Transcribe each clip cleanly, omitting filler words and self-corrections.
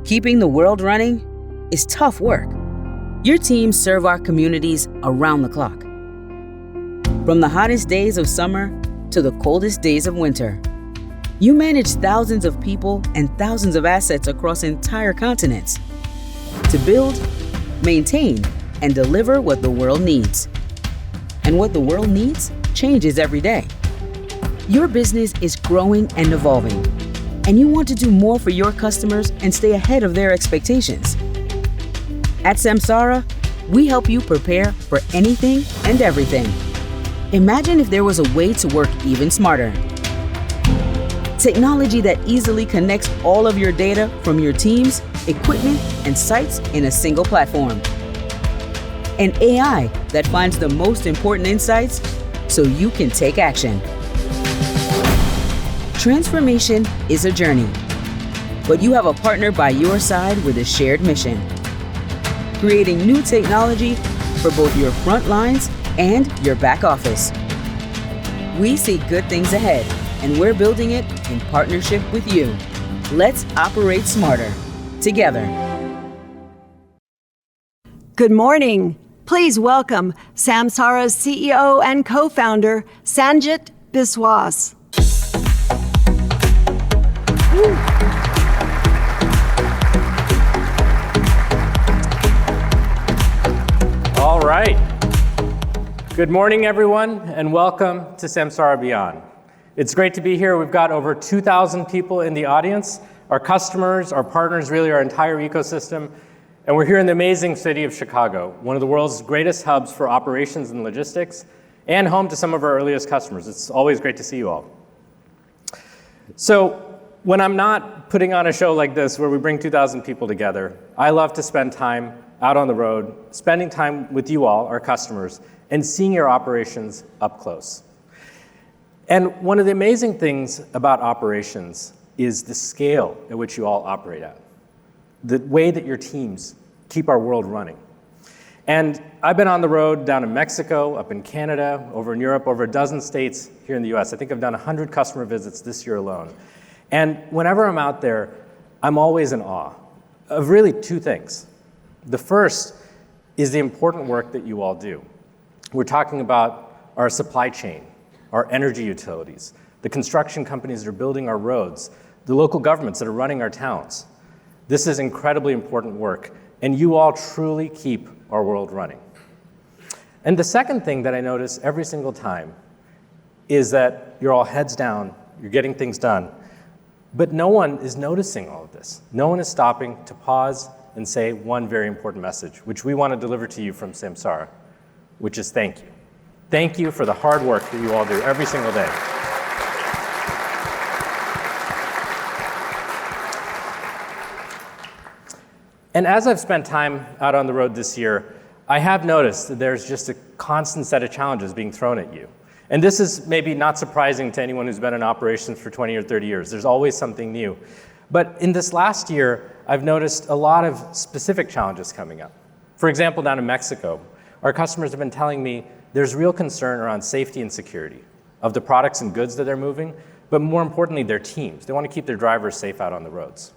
Keeping the world running is tough work. Your teams serve our communities around the clock. From the hottest days of summer to the coldest days of winter, you manage thousands of people and thousands of assets across entire continents to build, maintain, and deliver what the world needs. And what the world needs changes every day. Your business is growing and evolving, and you want to do more for your customers and stay ahead of their expectations. At Samsara, we help you prepare for anything and everything. Imagine if there was a way to work even smarter. Technology that easily connects all of your data from your teams, equipment, and sites in a single platform. And AI that finds the most important insights so you can take action. Transformation is a journey, but you have a partner by your side with a shared mission, creating new technology for both your front lines and your back office. We see good things ahead, and we're building it in partnership with you. Let's operate smarter together. Good morning. Please welcome Samsara's CEO and co-founder, Sanjit Biswas. All right. Good morning, everyone, and welcome to Samsara Beyond. It's great to be here. We've got over 2,000 people in the audience, our customers, our partners, really our entire ecosystem. And we're here in the amazing city of Chicago, one of the world's greatest hubs for operations and logistics, and home to some of our earliest customers. It's always great to see you all. So when I'm not putting on a show like this where we bring 2,000 people together, I love to spend time out on the road, spending time with you all, our customers, and seeing your operations up close. And one of the amazing things about operations is the scale at which you all operate at, the way that your teams keep our world running. And I've been on the road down in Mexico, up in Canada, over in Europe, over a dozen states here in the US. I think I've done 100 customer visits this year alone. And whenever I'm out there, I'm always in awe of really two things. The first is the important work that you all do. We're talking about our supply chain, our energy utilities, the construction companies that are building our roads, the local governments that are running our towns. This is incredibly important work, and you all truly keep our world running. And the second thing that I notice every single time is that you're all heads down, you're getting things done, but no one is noticing all of this. No one is stopping to pause and say one very important message, which we want to deliver to you from Samsara, which is thank you. Thank you for the hard work that you all do every single day. And as I've spent time out on the road this year, I have noticed that there's just a constant set of challenges being thrown at you. And this is maybe not surprising to anyone who's been in operations for 20 or 30 years. There's always something new. But in this last year, I've noticed a lot of specific challenges coming up. For example, down in Mexico, our customers have been telling me there's real concern around safety and security of the products and goods that they're moving, but more importantly, their teams. They want to keep their drivers safe out on the roads.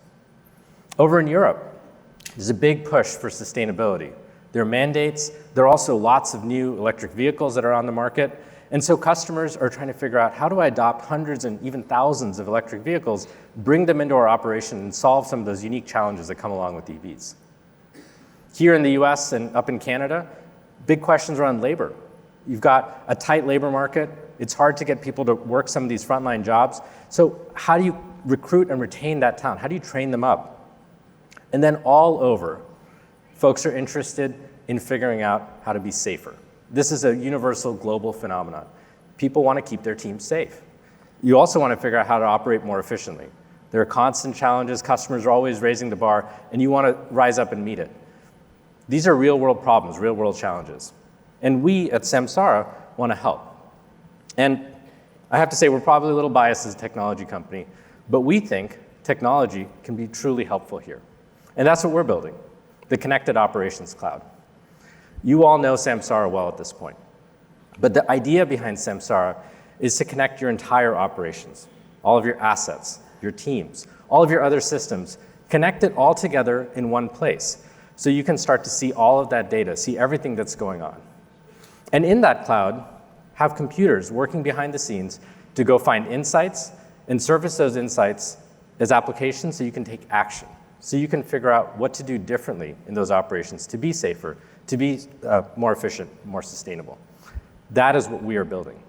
Over in Europe, there's a big push for sustainability. There are mandates. There are also lots of new electric vehicles that are on the market. And so customers are trying to figure out, how do I adopt hundreds and even thousands of electric vehicles, bring them into our operation, and solve some of those unique challenges that come along with EVs? Here in the US and up in Canada, big questions around labor. You've got a tight labor market. It's hard to get people to work some of these frontline jobs. So how do you recruit and retain that talent? How do you train them up? And then all over, folks are interested in figuring out how to be safer. This is a universal global phenomenon. People want to keep their teams safe. You also want to figure out how to operate more efficiently. There are constant challenges. Customers are always raising the bar, and you want to rise up and meet it. These are real-world problems, real-world challenges. And we at Samsara want to help. And I have to say, we're probably a little biased as a technology company, but we think technology can be truly helpful here. And that's what we're building, the Connected Operations Cloud. You all know Samsara well at this point. But the idea behind Samsara is to connect your entire operations, all of your assets, your teams, all of your other systems Connect it all together in one place so you can start to see all of that data, see everything that's going on. And in that cloud, have computers working behind the scenes to go find insights and surface those insights as applications so you can take action, so you can figure out what to do differently in those operations to be safer, to be more efficient, more sustainable. That is what we are building.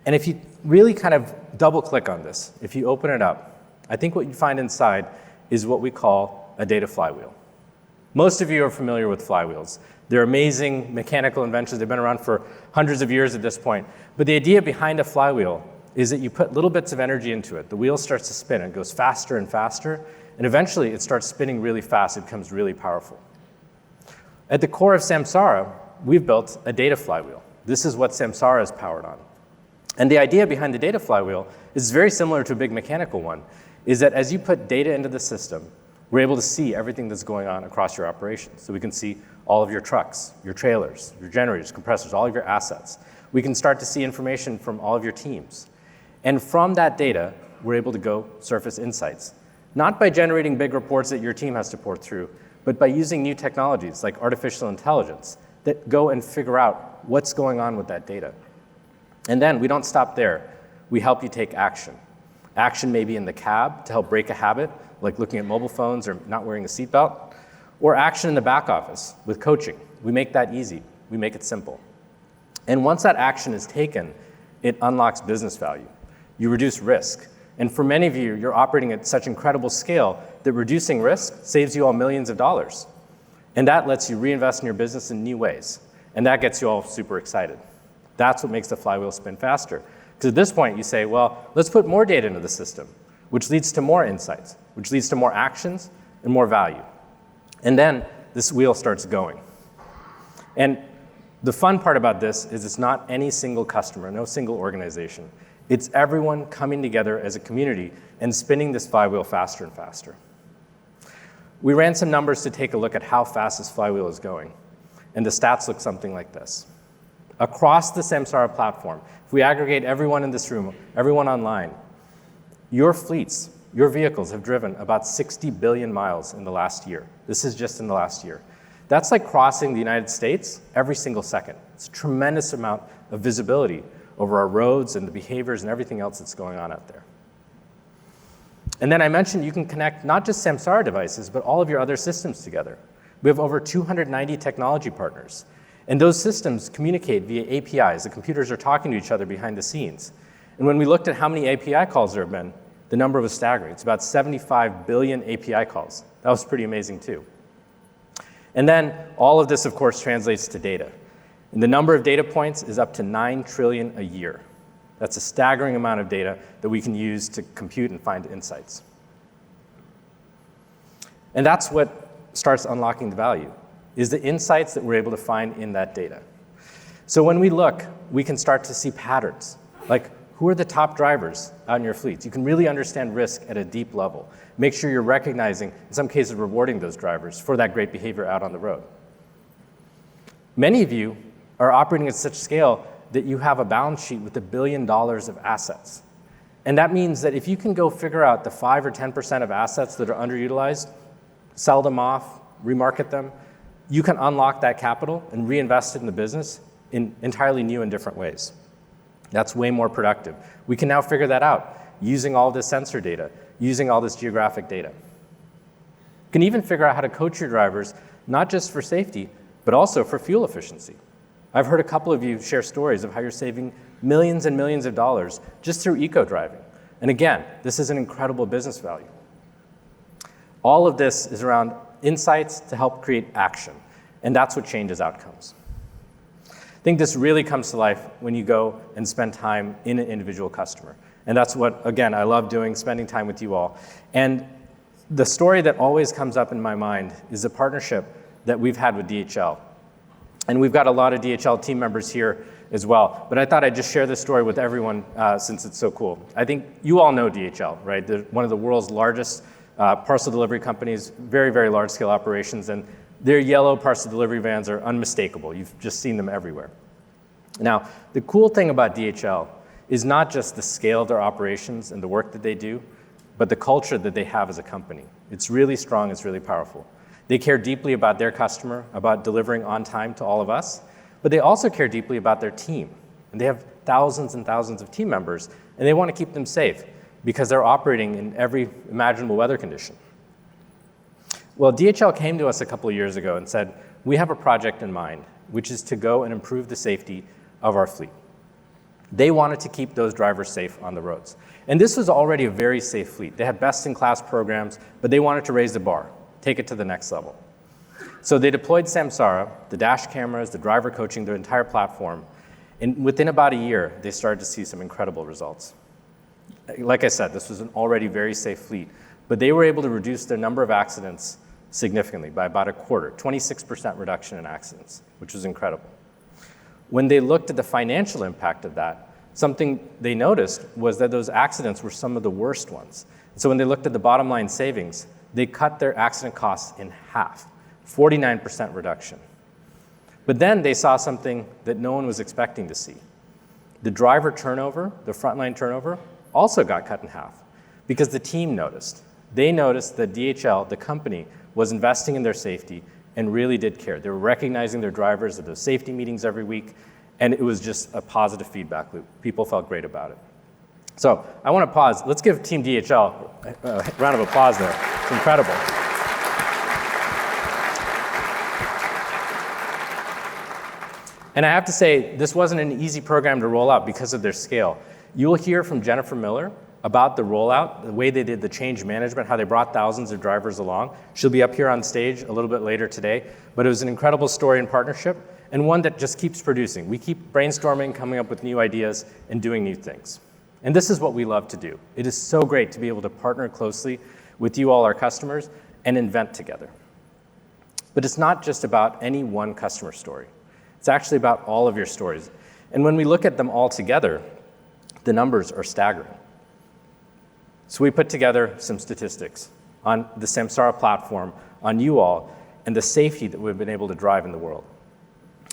And if you really kind of double click on this, if you open it up, I think what you find inside is what we call a data flywheel. Most of you are familiar with flywheels. They're amazing mechanical inventions. They've been around for hundreds of years at this point. But the idea behind a flywheel is that you put little bits of energy into it. The wheel starts to spin. It goes faster and faster. And eventually, it starts spinning really fast. It becomes really powerful. At the core of Samsara, we've built a data flywheel. This is what Samsara is powered on. And the idea behind the data flywheel is very similar to a big mechanical one, is that as you put data into the system, we're able to see everything that's going on across your operations. So we can see all of your trucks, your trailers, your generators, compressors, all of your assets. We can start to see information from all of your teams. And from that data, we're able to go surface insights, not by generating big reports that your team has to port through, but by using new technologies like artificial intelligence that go and figure out what's going on with that data. And then we don't stop there. We help you take action. Action may be in the cab to help break a habit, like looking at mobile phones or not wearing a seatbelt, or action in the back office with coaching. We make that easy. We make it simple. And once that action is taken, it unlocks business value. You reduce risk. And for many of you, you're operating at such incredible scale that reducing risk saves you all millions of dollars. And that lets you reinvest in your business in new ways. And that gets you all super excited. That's what makes the flywheel spin faster. Because at this point, you say, well, let's put more data into the system, which leads to more insights, which leads to more actions and more value. And then this wheel starts going. And the fun part about this is it's not any single customer, no single organization. It's everyone coming together as a community and spinning this flywheel faster and faster. We ran some numbers to take a look at how fast this flywheel is going. And the stats look something like this. Across the Samsara platform, if we aggregate everyone in this room, everyone online, your fleets, your vehicles have driven about 60 billion miles in the last year. This is just in the last year. That's like crossing the United States every single second. It's a tremendous amount of visibility over our roads and the behaviors and everything else that's going on out there. And then I mentioned you can connect not just Samsara devices, but all of your other systems together. We have over 290 technology partners. And those systems communicate via APIs. The computers are talking to each other behind the scenes. And when we looked at how many API calls there have been, the number was staggering. It's about 75 billion API calls. That was pretty amazing too. And then all of this, of course, translates to data. And the number of data points is up to 9 trillion a year. That's a staggering amount of data that we can use to compute and find insights. And that's what starts unlocking the value, is the insights that we're able to find in that data. So when we look, we can start to see patterns, like who are the top drivers out in your fleets? You can really understand risk at a deep level. Make sure you're recognizing, in some cases, rewarding those drivers for that great behavior out on the road. Many of you are operating at such scale that you have a balance sheet with $1 billion of assets. And that means that if you can go figure out the 5 or 10% of assets that are underutilized, sell them off, remarket them, you can unlock that capital and reinvest it in the business in entirely new and different ways. That's way more productive. We can now figure that out using all this sensor data, using all this geographic data. You can even figure out how to coach your drivers, not just for safety, but also for fuel efficiency. I've heard a couple of you share stories of how you're saving millions and millions of dollars just through eco-driving. And again, this is an incredible business value. All of this is around insights to help create action, and that's what changes outcomes. I think this really comes to life when you go and spend time in an individual customer. And that's what, again, I love doing, spending time with you all. And the story that always comes up in my mind is a partnership that we've had with DHL. And we've got a lot of DHL team members here as well. But I thought I'd just share this story with everyone since it's so cool. I think you all know DHL, right? They're one of the world's largest parcel delivery companies, very, very large-scale operations. And their yellow parcel delivery vans are unmistakable. You've just seen them everywhere. Now, the cool thing about DHL is not just the scale of their operations and the work that they do, but the culture that they have as a company. It's really strong, it's really powerful. They care deeply about their customer, about delivering on time to all of us, but they also care deeply about their team. And they have thousands and thousands of team members, and they want to keep them safe because they're operating in every imaginable weather condition. Well, DHL came to us a couple of years ago and said, we have a project in mind, which is to go and improve the safety of our fleet. They wanted to keep those drivers safe on the roads. And this was already a very safe fleet. They had best-in-class programs, but they wanted to raise the bar, take it to the next level. So they deployed Samsara, the dash cameras, the driver coaching, their entire platform. And within about a year, they started to see some incredible results. Like I said, this was an already very safe fleet, but they were able to reduce their number of accidents significantly by about a quarter, 26% reduction in accidents, which was incredible. When they looked at the financial impact of that, something they noticed was that those accidents were some of the worst ones. So when they looked at the bottom line savings, they cut their accident costs in half, 49% reduction. But then they saw something that no one was expecting to see. The driver turnover, the frontline turnover, also got cut in half because the team noticed. They noticed that DHL, the company, was investing in their safety and really did care. They were recognizing their drivers at those safety meetings every week, and it was just a positive feedback loop. People felt great about it. So I want to pause. Let's give Team DHL a round of applause there. It's incredible. And I have to say, this wasn't an easy program to roll out because of their scale. You'll hear from Jennifer Miller about the rollout, the way they did the change management, how they brought thousands of drivers along. She'll be up here on stage a little bit later today, but it was an incredible story and partnership, and one that just keeps producing. We keep brainstorming, coming up with new ideas, and doing new things. And this is what we love to do. It is so great to be able to partner closely with you all, our customers, and invent together. But it's not just about any one customer story. It's actually about all of your stories. And when we look at them all together, the numbers are staggering. So we put together some statistics on the Samsara platform, on you all, and the safety that we've been able to drive in the world.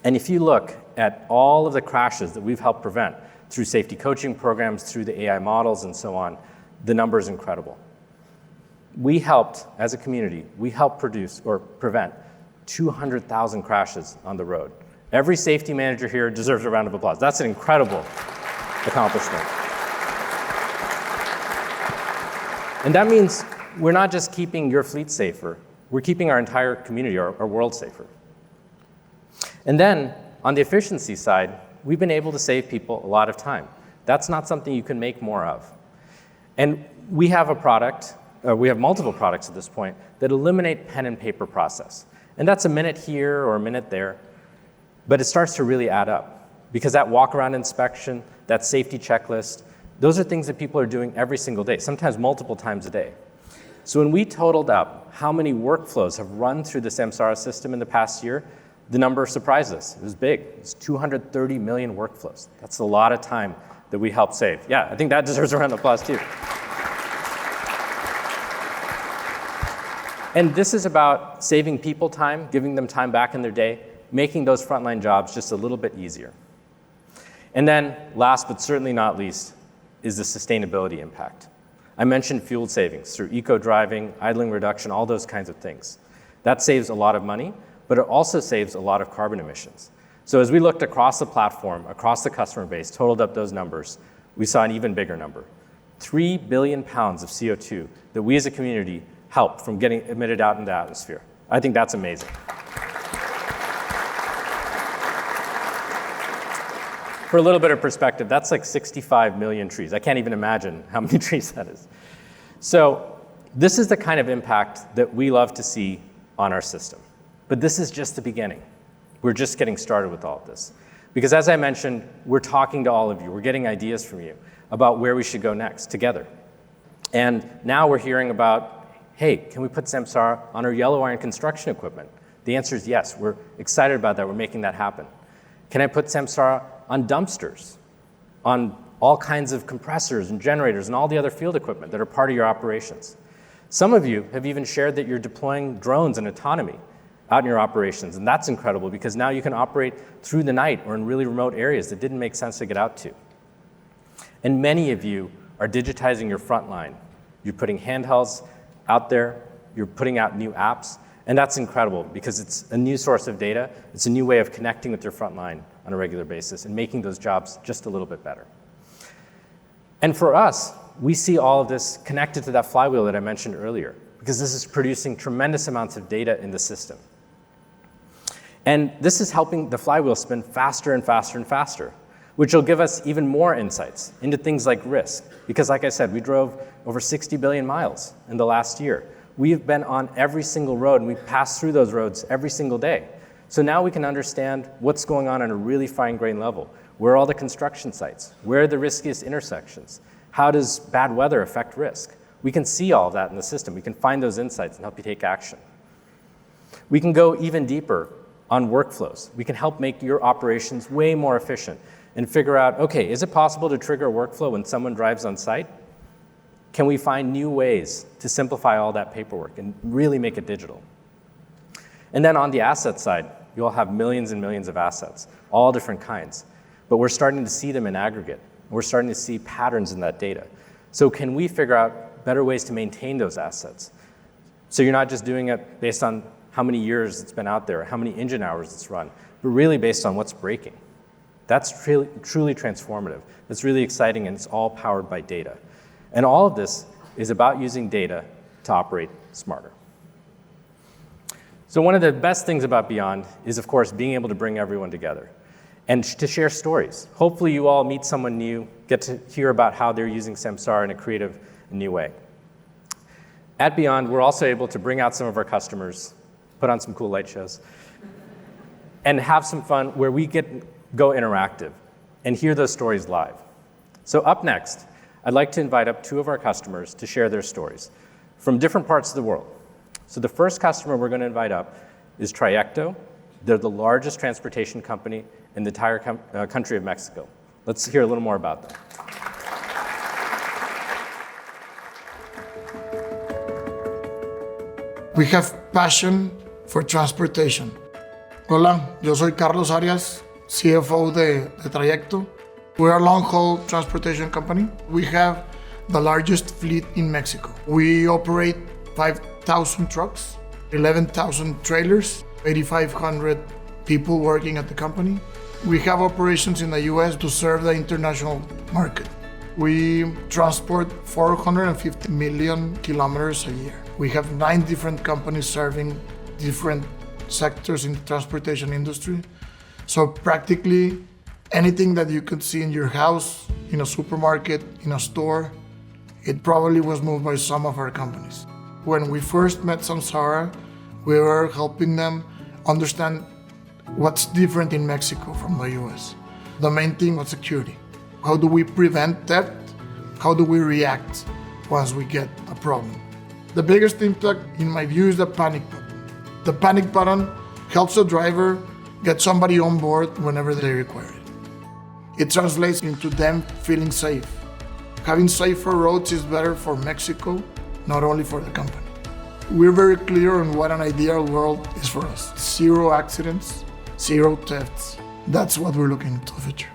And if you look at all of the crashes that we've helped prevent through safety coaching programs, through the AI models and so on, the number is incredible. We helped, as a community, we helped produce or prevent 200,000 crashes on the road. Every safety manager here deserves a round of applause. That's an incredible accomplishment. And that means we're not just keeping your fleet safer, we're keeping our entire community, our world safer. And then, on the efficiency side, we've been able to save people a lot of time. That's not something you can make more of. And we have a product, we have multiple products at this point, that eliminate pen and paper process. And that's a minute here or a minute there, but it starts to really add up. Because that walk-around inspection, that safety checklist, those are things that people are doing every single day, sometimes multiple times a day. So when we totaled up how many workflows have run through the Samsara system in the past year, the number surprised us. It was big. It's 230 million workflows. That's a lot of time that we helped save. Yeah, I think that deserves a round of applause too. And this is about saving people time, giving them time back in their day, making those frontline jobs just a little bit easier. And then, last but certainly not least, is the sustainability impact. I mentioned fuel savings through eco-driving, idling reduction, all those kinds of things. That saves a lot of money, but it also saves a lot of carbon emissions. So as we looked across the platform, across the customer base, totaled up those numbers, we saw an even bigger number. 3 billion pounds of CO2 that we as a community helped from getting emitted out into the atmosphere. I think that's amazing. For a little bit of perspective, that's like 65 million trees. I can't even imagine how many trees that is. So this is the kind of impact that we love to see on our system. But this is just the beginning. We're just getting started with all of this. Because as I mentioned, we're talking to all of you. We're getting ideas from you about where we should go next together. And now we're hearing about, hey, can we put Samsara on our yellow iron construction equipment? The answer is yes. We're excited about that. We're making that happen. Can I put Samsara on dumpsters, on all kinds of compressors and generators and all the other field equipment that are part of your operations? Some of you have even shared that you're deploying drones and autonomy out in your operations, and that's incredible because now you can operate through the night or in really remote areas that didn't make sense to get out to. And many of you are digitizing your frontline You're putting handhelds out there. You're putting out new apps. And that's incredible because it's a new source of data. It's a new way of connecting with your front line on a regular basis and making those jobs just a little bit better. And for us, we see all of this connected to that flywheel that I mentioned earlier, because this is producing tremendous amounts of data in the system. And this is helping the flywheel spin faster and faster and faster, which will give us even more insights into things like risk. Because like I said, we drove over 60 billion miles in the last year. We've been on every single road, and we pass through those roads every single day. So now we can understand what's going on a really fine-grained level. Where are all the construction sites? Where are the riskiest intersections? How does bad weather affect risk? We can see all of that in the system. We can find those insights and help you take action. We can go even deeper on workflows. We can help make your operations way more efficient and figure out, okay, is it possible to trigger a workflow when someone drives on site? Can we find new ways to simplify all that paperwork and really make it digital? And then on the asset side, you'll have millions and millions of assets, all different kinds. But we're starting to see them in aggregate. We're starting to see patterns in that data. So can we figure out better ways to maintain those assets? So you're not just doing it based on how many years it's been out there, how many engine hours it's run, but really based on what's breaking. That's truly transformative. That's really exciting, and it's all powered by data. And all of this is about using data to operate smarter. So one of the best things about Beyond is, of course, being able to bring everyone together and to share stories. Hopefully you all meet someone new, get to hear about how they're using Samsara in a creative and new way. At Beyond, we're also able to bring out some of our customers, put on some cool light shows, and have some fun where we go interactive and hear those stories live. So up next, I'd like to invite up two of our customers to share their stories from different parts of the world. So the first customer we're going to invite up is Trayecto. They're the largest transportation company in the entire country of Mexico. Let's hear a little more about them. We have passion for transportation. Hola, yo soy Carlos Arias, CFO de Trayecto. We're a long-haul transportation company. We have the largest fleet in Mexico. We operate 5,000 trucks, 11,000 trailers, 8,500 people working at the company. We have operations in the US to serve the international market. We transport 450 million kilometers a year. We have 9 different companies serving different sectors in the transportation industry. So practically anything that you could see in your house, in a supermarket, in a store, it probably was moved by some of our companies. When we first met Samsara, we were helping them understand what's different in Mexico from the US. The main thing was security. How do we prevent theft? How do we react once we get a problem? The biggest impact, in my view, is the panic button. The panic button helps the driver get somebody on board whenever they require it. It translates into them feeling safe. Having safer roads is better for Mexico, not only for the company. We're very clear on what an ideal world is for us. 0 accidents, 0 thefts. That's what we're looking into the future.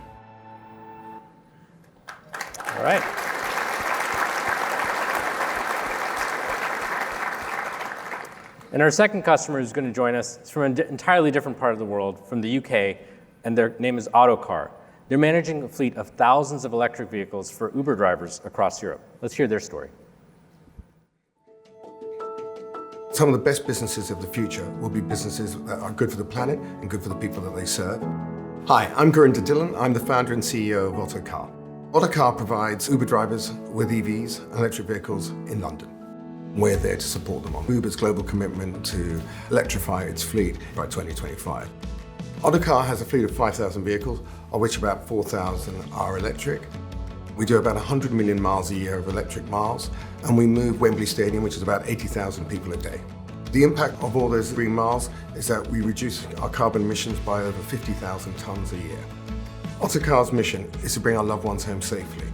All right. And our second customer who's going to join us is from an entirely different part of the world, from the UK, and their name is Autocar. They're managing a fleet of thousands of electric vehicles for Uber drivers across Europe. Let's hear their story. Some of the best businesses of the future will be businesses that are good for the planet and good for the people that they serve. Hi, I'm Gurinder Dhillon. I'm the founder and CEO of Autocar. Autocar provides Uber drivers with EVs and electric vehicles in London. We're there to support them on Uber's global commitment to electrify its fleet by 2025. Autocar has a fleet of 5,000 vehicles, of which about 4,000 are electric. We do about 100 million miles a year of electric miles, and we move Wembley Stadium, which is about 80,000 people a day. The impact of all those green miles is that we reduce our carbon emissions by over 50,000 tons a year. Autocar's mission is to bring our loved ones home safely,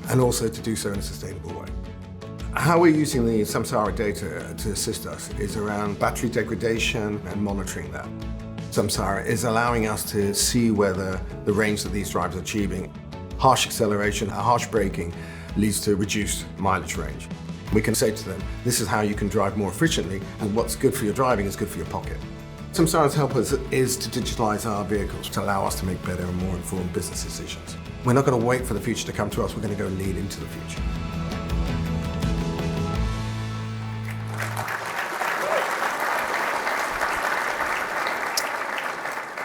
and also to do so in a sustainable way. How we're using the Samsara data to assist us is around battery degradation and monitoring that. Samsara is allowing us to see whether the range that these drivers are achieving, harsh acceleration, harsh braking, leads to reduced mileage range. We can say to them, this is how you can drive more efficiently, and what's good for your driving is good for your pocket. Samsara's help us is to digitalize our vehicles to allow us to make better and more informed business decisions. We're not going to wait for the future to come to us, we're going to go lead into the future.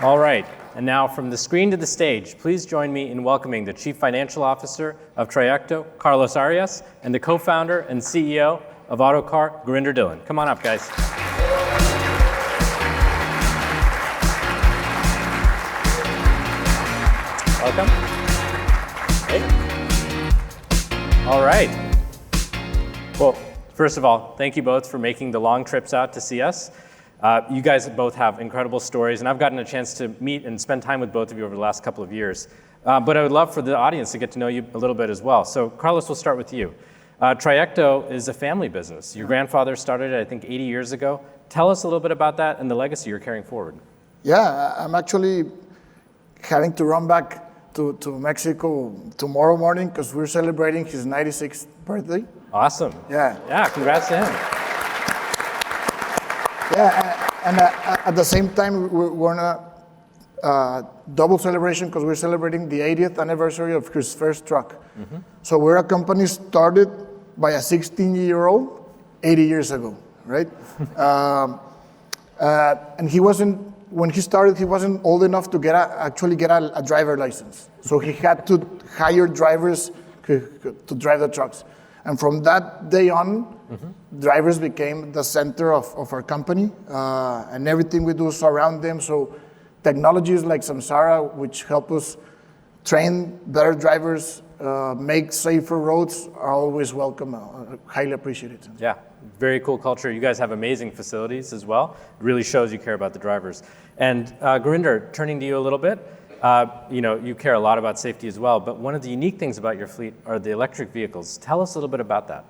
All right, and now from the screen to the stage, please join me in welcoming the Chief Financial Officer of Trayecto, Carlos Arias, and the co-founder and CEO of Autocar, Gurinder Dhillon. Come on up, guys. Welcome. Hey. All right. Well, first of all, thank you both for making the long trips out to see us. You guys both have incredible stories, and I've gotten a chance to meet and spend time with both of you over the last couple of years. But I would love for the audience to get to know you a little bit as well. So Carlos, we'll start with you. Trayecto is a family business. Your grandfather started it, I think, 80 years ago. Tell us a little bit about that and the legacy you're carrying forward. Yeah, I'm actually having to run back to Mexico tomorrow morning because we're celebrating his 96th birthday. Awesome. Yeah. Yeah, congrats to him. Yeah, and at the same time, we're on a double celebration because we're celebrating the 80th anniversary of his first truck. Mm-hmm. So we're a company started by a 16-year-old 80 years ago, right? And when he started, he wasn't old enough to actually get a driver license. So he had to hire drivers to drive the trucks. And from that day on, drivers became the center of our company, and everything we do is around them. So technologies like Samsara, which help us train better drivers, make safer roads, are always welcome, highly appreciated. Yeah, very cool culture. You guys have amazing facilities as well. It really shows you care about the drivers. And Gurinder, turning to you a little bit, you care a lot about safety as well, but one of the unique things about your fleet are the electric vehicles. Tell us a little bit about that.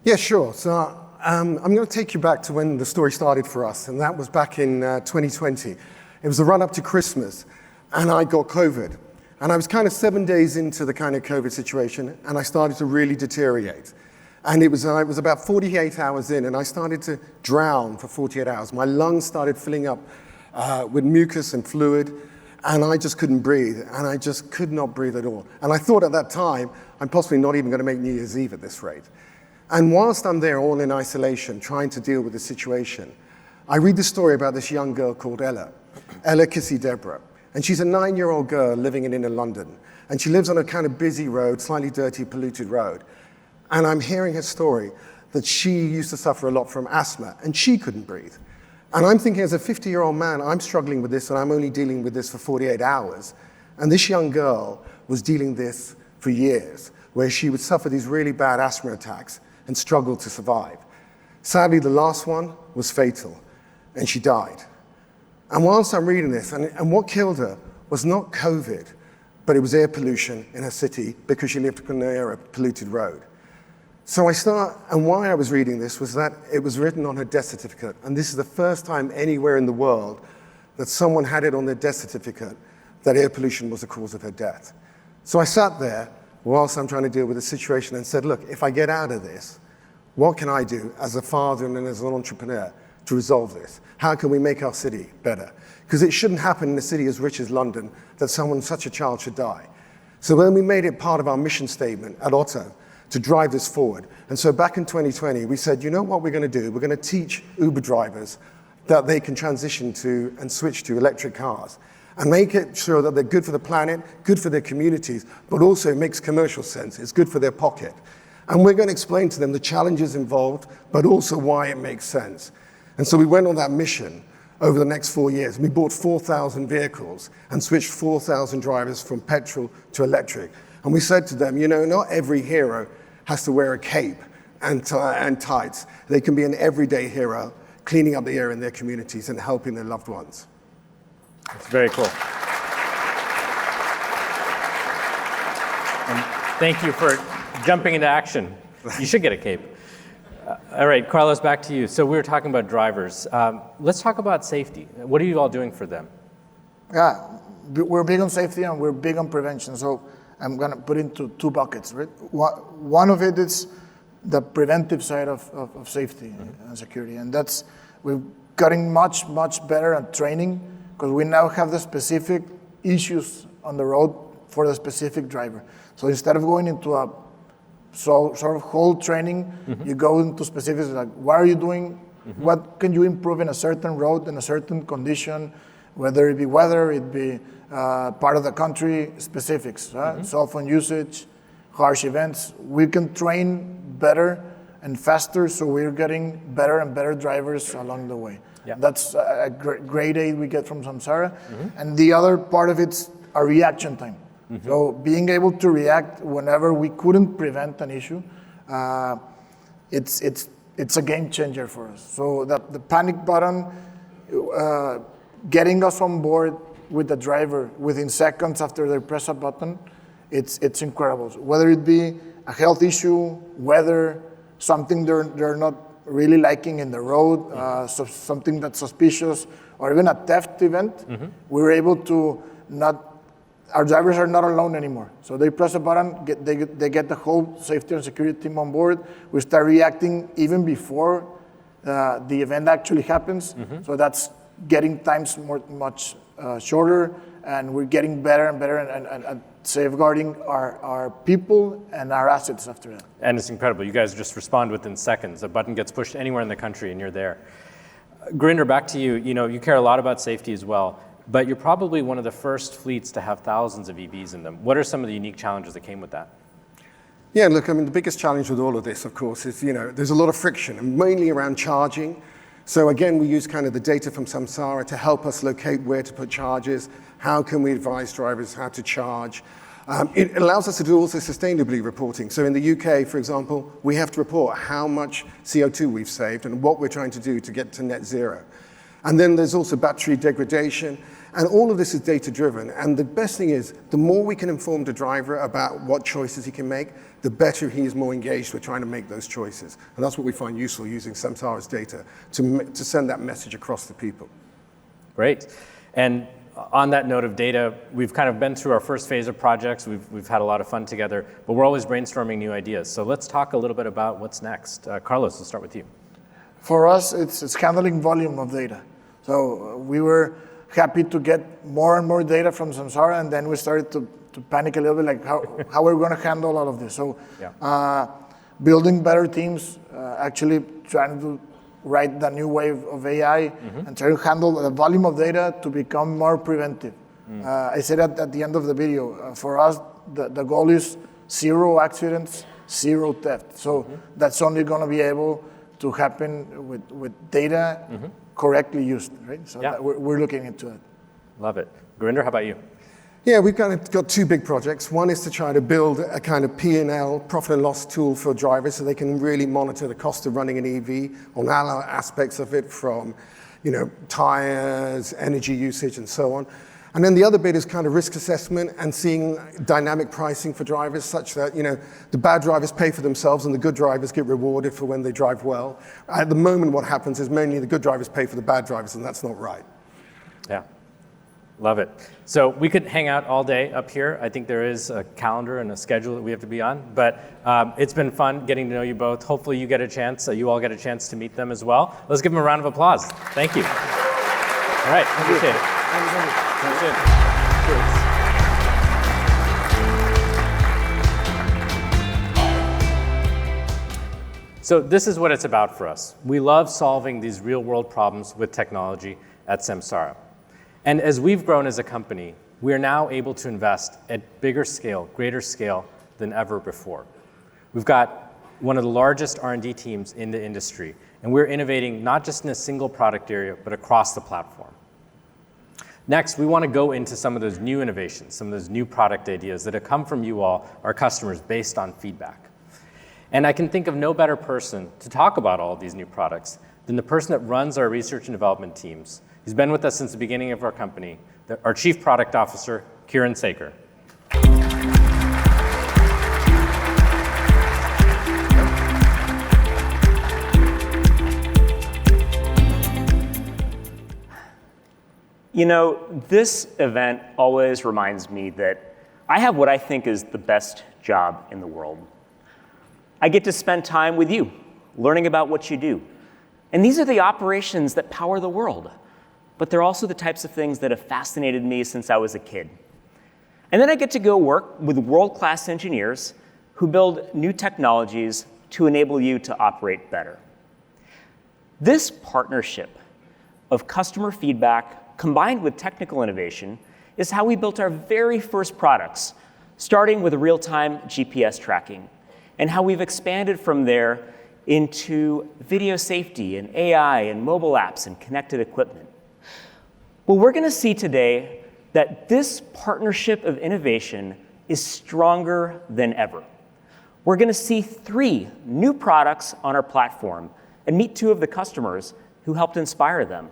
Yeah, sure. So I'm going to take you back to when the story started for us, and that was back in 2020. It was the run up to Christmas, and I got COVID. And I was kind of 7 days into the kind of COVID situation, and I started to really deteriorate. And it was about 48 hours in, and I started to drown for 48 hours. My lungs started filling up with mucus and fluid, and I just couldn't breathe, and I just could not breathe at all. And I thought at that time, I'm possibly not even going to make New Year's Eve at this rate. And whilst I'm there all in isolation, trying to deal with the situation, I read the story about this young girl called Ella Kissy Deborah. And she's a 9-year-old girl living in inner London. And she lives on a kind of busy road, slightly dirty, polluted road. And I'm hearing her story that she used to suffer a lot from asthma, and she couldn't breathe. And I'm thinking, as a 50-year-old man, I'm struggling with this, and I'm only dealing with this for 48 hours. And this young girl was dealing this for years, where she would suffer these really bad asthma attacks and struggle to survive. Sadly, the last one was fatal, and she died. And whilst I'm reading this, and what killed her was not COVID, but it was air pollution in her city because she lived near a polluted road. So and why I was reading this was that it was written on her death certificate, and this is the first time anywhere in the world that someone had it on their death certificate that air pollution was the cause of her death. So I sat there whilst I'm trying to deal with the situation and said, look, if I get out of this, what can I do as a father and as an entrepreneur to resolve this? How can we make our city better? Because it shouldn't happen in a city as rich as London that such a child should die. So then we made it part of our mission statement at Otto to drive this forward. And so back in 2020, we said, you know what we're going to do? We're going to teach Uber drivers that they can transition to and switch to electric cars and make it sure that they're good for the planet, good for their communities, but also makes commercial sense. It's good for their pocket. And we're going to explain to them the challenges involved, but also why it makes sense. And so we went on that mission over the next 4 years. We bought 4,000 vehicles and switched 4,000 drivers from petrol to electric. And we said to them, not every hero has to wear a cape and tights. They can be an everyday hero, cleaning up the air in their communities and helping their loved ones. That's very cool. And thank you for jumping into action. You should get a cape. All right, Carlos, back to you. So we were talking about drivers. Let's talk about safety. What are you all doing for them? Yeah, we're big on safety and we're big on prevention. So I'm going to put into two buckets, right? One of it is the preventive side of safety and security. And we're getting much, much better at training because we now have the specific issues on the road for the specific driver. So instead of going into a sort of whole training, you go into specifics like, what are you doing? What can you improve in a certain road, in a certain condition, whether it be weather, it be part of the country, specifics, cell phone usage, harsh events. We can train better and faster, so we're getting better and better drivers along the way. Yeah. That's a great aid we get from Samsara. And the other part of it's a reaction time. So being able to react whenever we couldn't prevent an issue, it's a game changer for us. So the panic button, getting us on board with the driver within seconds after they press a button, it's incredible. Whether it be a health issue, weather, something they're not really liking in the road, so something that's suspicious, or even a theft event, we're able to our drivers are not alone anymore. So they press a button, they get the whole safety and security team on board. We start reacting even before the event actually happens. So that's getting times much shorter, and we're getting better and better and safeguarding our people and our assets after that. And it's incredible. You guys just respond within seconds. A button gets pushed anywhere in the country and you're there. Gurinder, back to you. You care a lot about safety as well, but you're probably one of the first fleets to have thousands of EVs in them. What are some of the unique challenges that came with that? Yeah, look, I mean, the biggest challenge with all of this, of course, is, there's a lot of friction, and mainly around charging. So again, we use kind of the data from Samsara to help us locate where to put charges, how can we advise drivers how to charge. It allows us to do also sustainability reporting. So in the UK, for example, we have to report how much CO2 we've saved and what we're trying to do to get to net zero. And then there's also battery degradation, and all of this is data-driven. And the best thing is, the more we can inform the driver about what choices he can make, the better he is more engaged with trying to make those choices. And that's what we find useful using Samsara's data to send that message across to people. Great. And on that note of data, we've kind of been through our first phase of projects. We've had a lot of fun together, but we're always brainstorming new ideas. So let's talk a little bit about what's next. Carlos, let's start with you. For us, it's handling volume of data. So we were happy to get more and more data from Samsara, and then we started to panic a little bit, like how we're going to handle all of this. So building better teams, actually trying to write the new wave of AI and try to handle the volume of data to become more preventive. I said at the end of the video, for us, the goal is 0 accidents, 0 theft. So that's only going to be able to happen with data correctly used, right? So we're looking into it. Love it. Gurinder, how about you? Yeah, we've kind of got 2 big projects. One is to try to build a kind of P&L, profit and loss tool for drivers so they can really monitor the cost of running an EV on all aspects of it, from tires, energy usage, and so on. And then the other bit is kind of risk assessment and seeing dynamic pricing for drivers, such that the bad drivers pay for themselves and the good drivers get rewarded for when they drive well. At the moment, what happens is mainly the good drivers pay for the bad drivers, and that's not right. Yeah. Love it. So we could hang out all day up here. I think there is a calendar and a schedule that we have to be on, but it's been fun getting to know you both. Hopefully you get a chance, you all get a chance to meet them as well. Let's give them a round of applause. Thank you. All right, appreciate it. Appreciate it. So this is what it's about for us. We love solving these real-world problems with technology at Samsara. And as we've grown as a company, we are now able to invest at bigger scale, greater scale than ever before. We've got one of the largest R&D teams in the industry, and we're innovating not just in a single product area, but across the platform. Next, we want to go into some of those new innovations, some of those new product ideas that have come from you all, our customers, based on feedback. And I can think of no better person to talk about all of these new products than the person that runs our research and development teams. He's been with us since the beginning of our company, our Chief Product Officer, Kiran Sekar. This event always reminds me that I have what I think is the best job in the world. I get to spend time with you, learning about what you do. And these are the operations that power the world. But they're also the types of things that have fascinated me since I was a kid. And then I get to go work with world-class engineers who build new technologies to enable you to operate better. This partnership of customer feedback combined with technical innovation is how we built our very first products, starting with real-time GPS tracking, and how we've expanded from there into video safety and AI and mobile apps and connected equipment. Well, we're going to see today that this partnership of innovation is stronger than ever. We're going to see 3 new products on our platform and meet 2 of the customers who helped inspire them.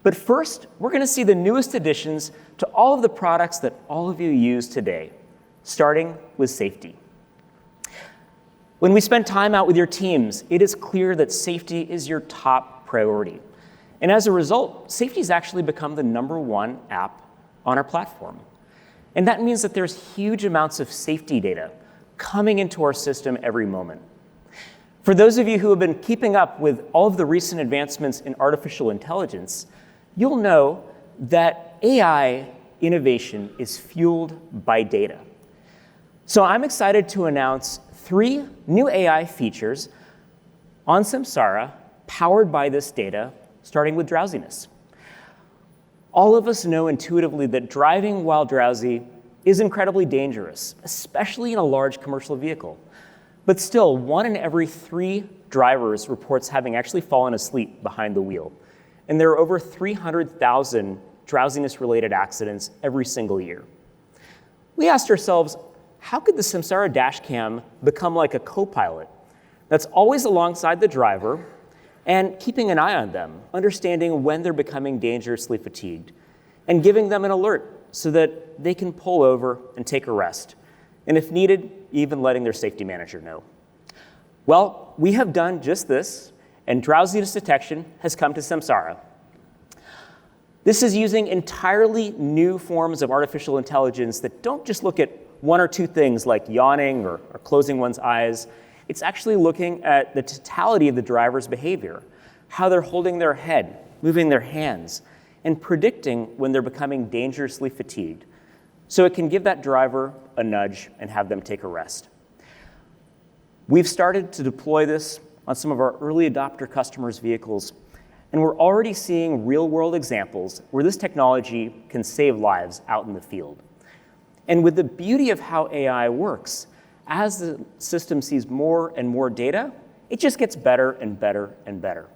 But first, we're going to see the newest additions to all of the products that all of you use today, starting with safety. When we spend time out with your teams, it is clear that safety is your top priority. And as a result, safety has actually become the #1 app on our platform. And that means that there's huge amounts of safety data coming into our system every moment. For those of you who have been keeping up with all of the recent advancements in artificial intelligence, you'll know that AI innovation is fueled by data. So I'm excited to announce 3 new AI features on Samsara powered by this data, starting with drowsiness. All of us know intuitively that driving while drowsy is incredibly dangerous, especially in a large commercial vehicle. But still, 1 in every 3 drivers reports having actually fallen asleep behind the wheel. And there are over 300,000 drowsiness-related accidents every single year. We asked ourselves, how could the Samsara dashcam become like a co-pilot that's always alongside the driver and keeping an eye on them, understanding when they're becoming dangerously fatigued, and giving them an alert so that they can pull over and take a rest, and if needed, even letting their safety manager know. Well, we have done just this, and drowsiness detection has come to Samsara. This is using entirely new forms of artificial intelligence that don't just look at 1 or 2 things like yawning or closing one's eyes. It's actually looking at the totality of the driver's behavior, how they're holding their head, moving their hands, and predicting when they're becoming dangerously fatigued, so it can give that driver a nudge and have them take a rest. We've started to deploy this on some of our early adopter customers' vehicles, and we're already seeing real-world examples where this technology can save lives out in the field. And with the beauty of how AI works, as the system sees more and more data, it just gets better and better and better.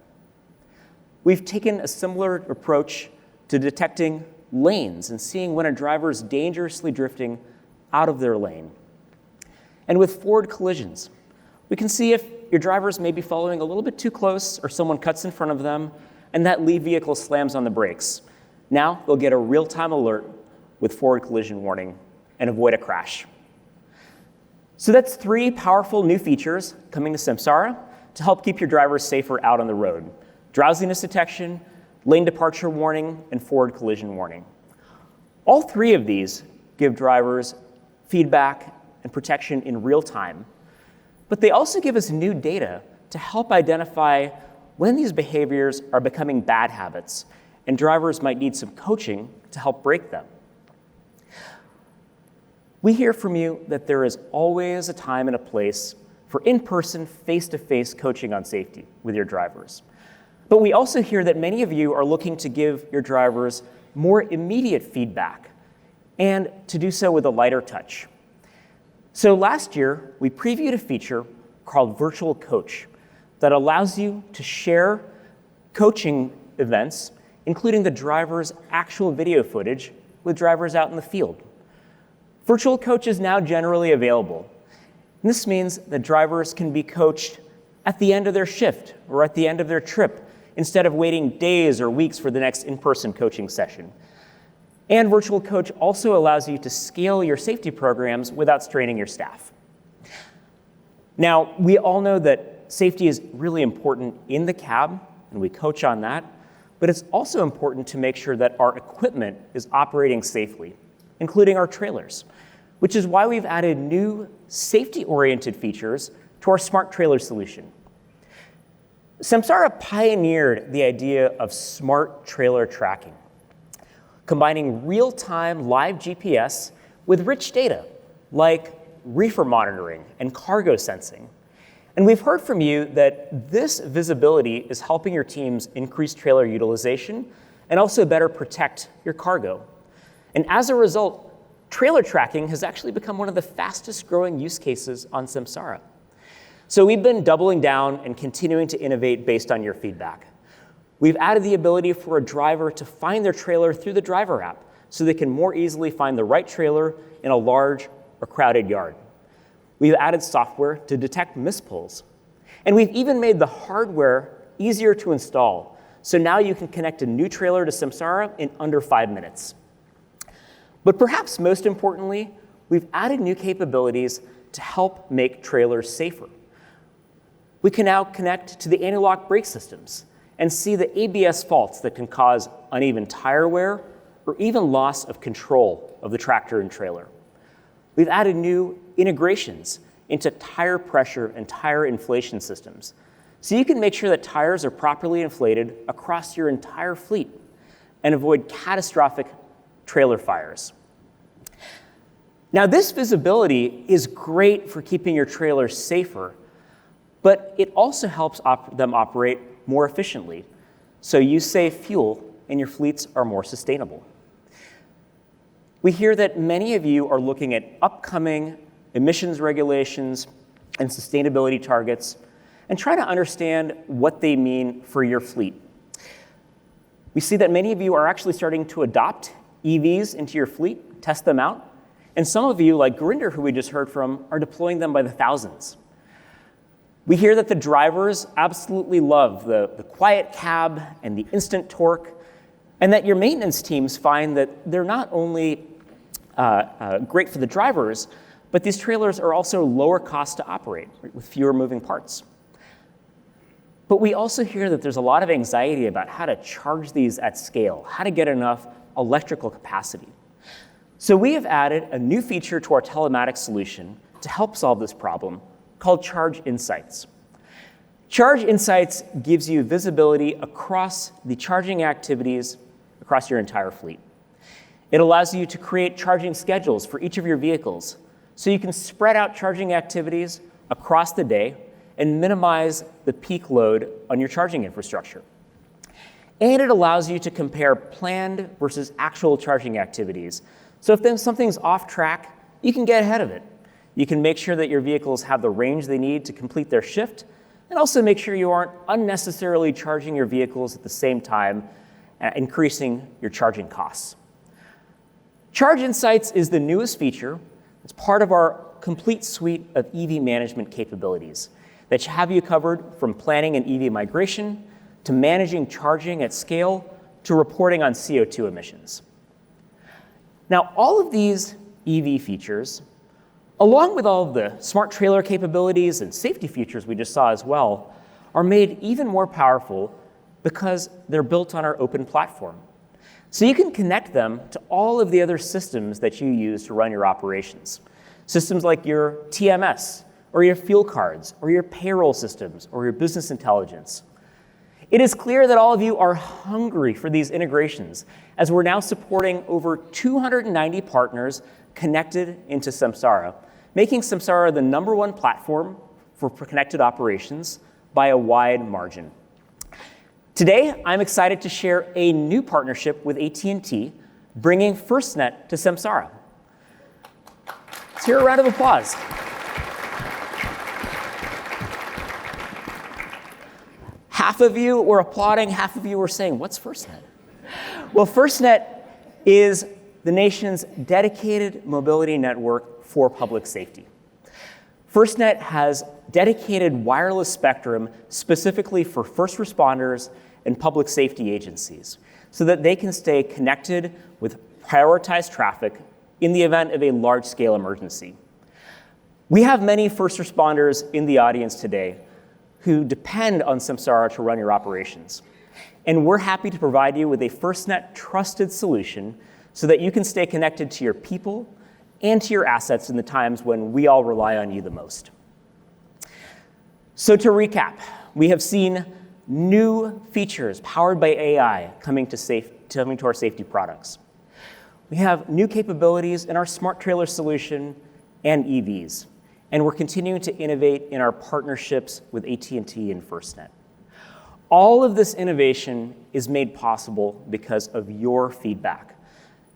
We've taken a similar approach to detecting lanes and seeing when a driver is dangerously drifting out of their lane. And with forward collisions, we can see if your drivers may be following a little bit too close or someone cuts in front of them and that lead vehicle slams on the brakes. Now they'll get a real-time alert with forward collision warning and avoid a crash. So that's 3 powerful new features coming to Samsara to help keep your drivers safer out on the road: drowsiness detection, lane departure warning, and forward collision warning. All 3 of these give drivers feedback and protection in real time, but they also give us new data to help identify when these behaviors are becoming bad habits, and drivers might need some coaching to help break them. We hear from you that there is always a time and a place for in-person, face-to-face coaching on safety with your drivers. But we also hear that many of you are looking to give your drivers more immediate feedback, and to do so with a lighter touch. So last year, we previewed a feature called Virtual Coach that allows you to share coaching events, including the driver's actual video footage, with drivers out in the field. Virtual Coach is now generally available. And this means that drivers can be coached at the end of their shift or at the end of their trip, instead of waiting days or weeks for the next in-person coaching session. And Virtual Coach also allows you to scale your safety programs without straining your staff. Now, we all know that safety is really important in the cab, and we coach on that, but it's also important to make sure that our equipment is operating safely, including our trailers, which is why we've added new safety-oriented features to our smart trailer solution. Samsara pioneered the idea of smart trailer tracking, combining real-time live GPS with rich data like reefer monitoring and cargo sensing. And we've heard from you that this visibility is helping your teams increase trailer utilization and also better protect your cargo. And as a result, trailer tracking has actually become one of the fastest growing use cases on Samsara. So we've been doubling down and continuing to innovate based on your feedback. We've added the ability for a driver to find their trailer through the driver app so they can more easily find the right trailer in a large or crowded yard. We've added software to detect mispulls. And we've even made the hardware easier to install. So now you can connect a new trailer to Samsara in under 5 minutes. But perhaps most importantly, we've added new capabilities to help make trailers safer. We can now connect to the anti-lock brake systems and see the ABS faults that can cause uneven tire wear or even loss of control of the tractor and trailer. We've added new integrations into tire pressure and tire inflation systems, so you can make sure that tires are properly inflated across your entire fleet and avoid catastrophic trailer fires. Now, this visibility is great for keeping your trailers safer, but it also helps them operate more efficiently, so you save fuel and your fleets are more sustainable. We hear that many of you are looking at upcoming emissions regulations and sustainability targets and try to understand what they mean for your fleet. We see that many of you are actually starting to adopt EVs into your fleet, test them out, and some of you, like Gurinder, who we just heard from, are deploying them by the thousands. We hear that the drivers absolutely love the quiet cab and the instant torque, and that your maintenance teams find that they're not only great for the drivers, but these trailers are also lower cost to operate, right, with fewer moving parts. But we also hear that there's a lot of anxiety about how to charge these at scale, how to get enough electrical capacity. So we have added a new feature to our telematics solution to help solve this problem called Charge Insights. Charge Insights gives you visibility across the charging activities across your entire fleet. It allows you to create charging schedules for each of your vehicles, so you can spread out charging activities across the day and minimize the peak load on your charging infrastructure. And it allows you to compare planned versus actual charging activities. So if then something's off track, you can get ahead of it. You can make sure that your vehicles have the range they need to complete their shift, and also make sure you aren't unnecessarily charging your vehicles at the same time, increasing your charging costs. Charge Insights is the newest feature. It's part of our complete suite of EV management capabilities that have you covered from planning an EV migration to managing charging at scale to reporting on CO2 emissions. Now, all of these EV features, along with all of the smart trailer capabilities and safety features we just saw as well, are made even more powerful because they're built on our open platform. So you can connect them to all of the other systems that you use to run your operations. Systems like your TMS, or your fuel cards, or your payroll systems, or your business intelligence. It is clear that all of you are hungry for these integrations, as we're now supporting over 290 partners connected into Samsara, making Samsara the #1 platform for connected operations by a wide margin. Today, I'm excited to share a new partnership with AT&T, bringing FirstNet to Samsara. Let's hear a round of applause. Half of you were applauding, half of you were saying, what's FirstNet? Well, FirstNet is the nation's dedicated mobility network for public safety. FirstNet has dedicated wireless spectrum specifically for first responders and public safety agencies so that they can stay connected with prioritized traffic in the event of a large-scale emergency. We have many first responders in the audience today who depend on Samsara to run your operations. And we're happy to provide you with a FirstNet trusted solution so that you can stay connected to your people and to your assets in the times when we all rely on you the most. So to recap, we have seen new features powered by AI coming to our safety products. We have new capabilities in our smart trailer solution and EVs, and we're continuing to innovate in our partnerships with AT&T and FirstNet. All of this innovation is made possible because of your feedback.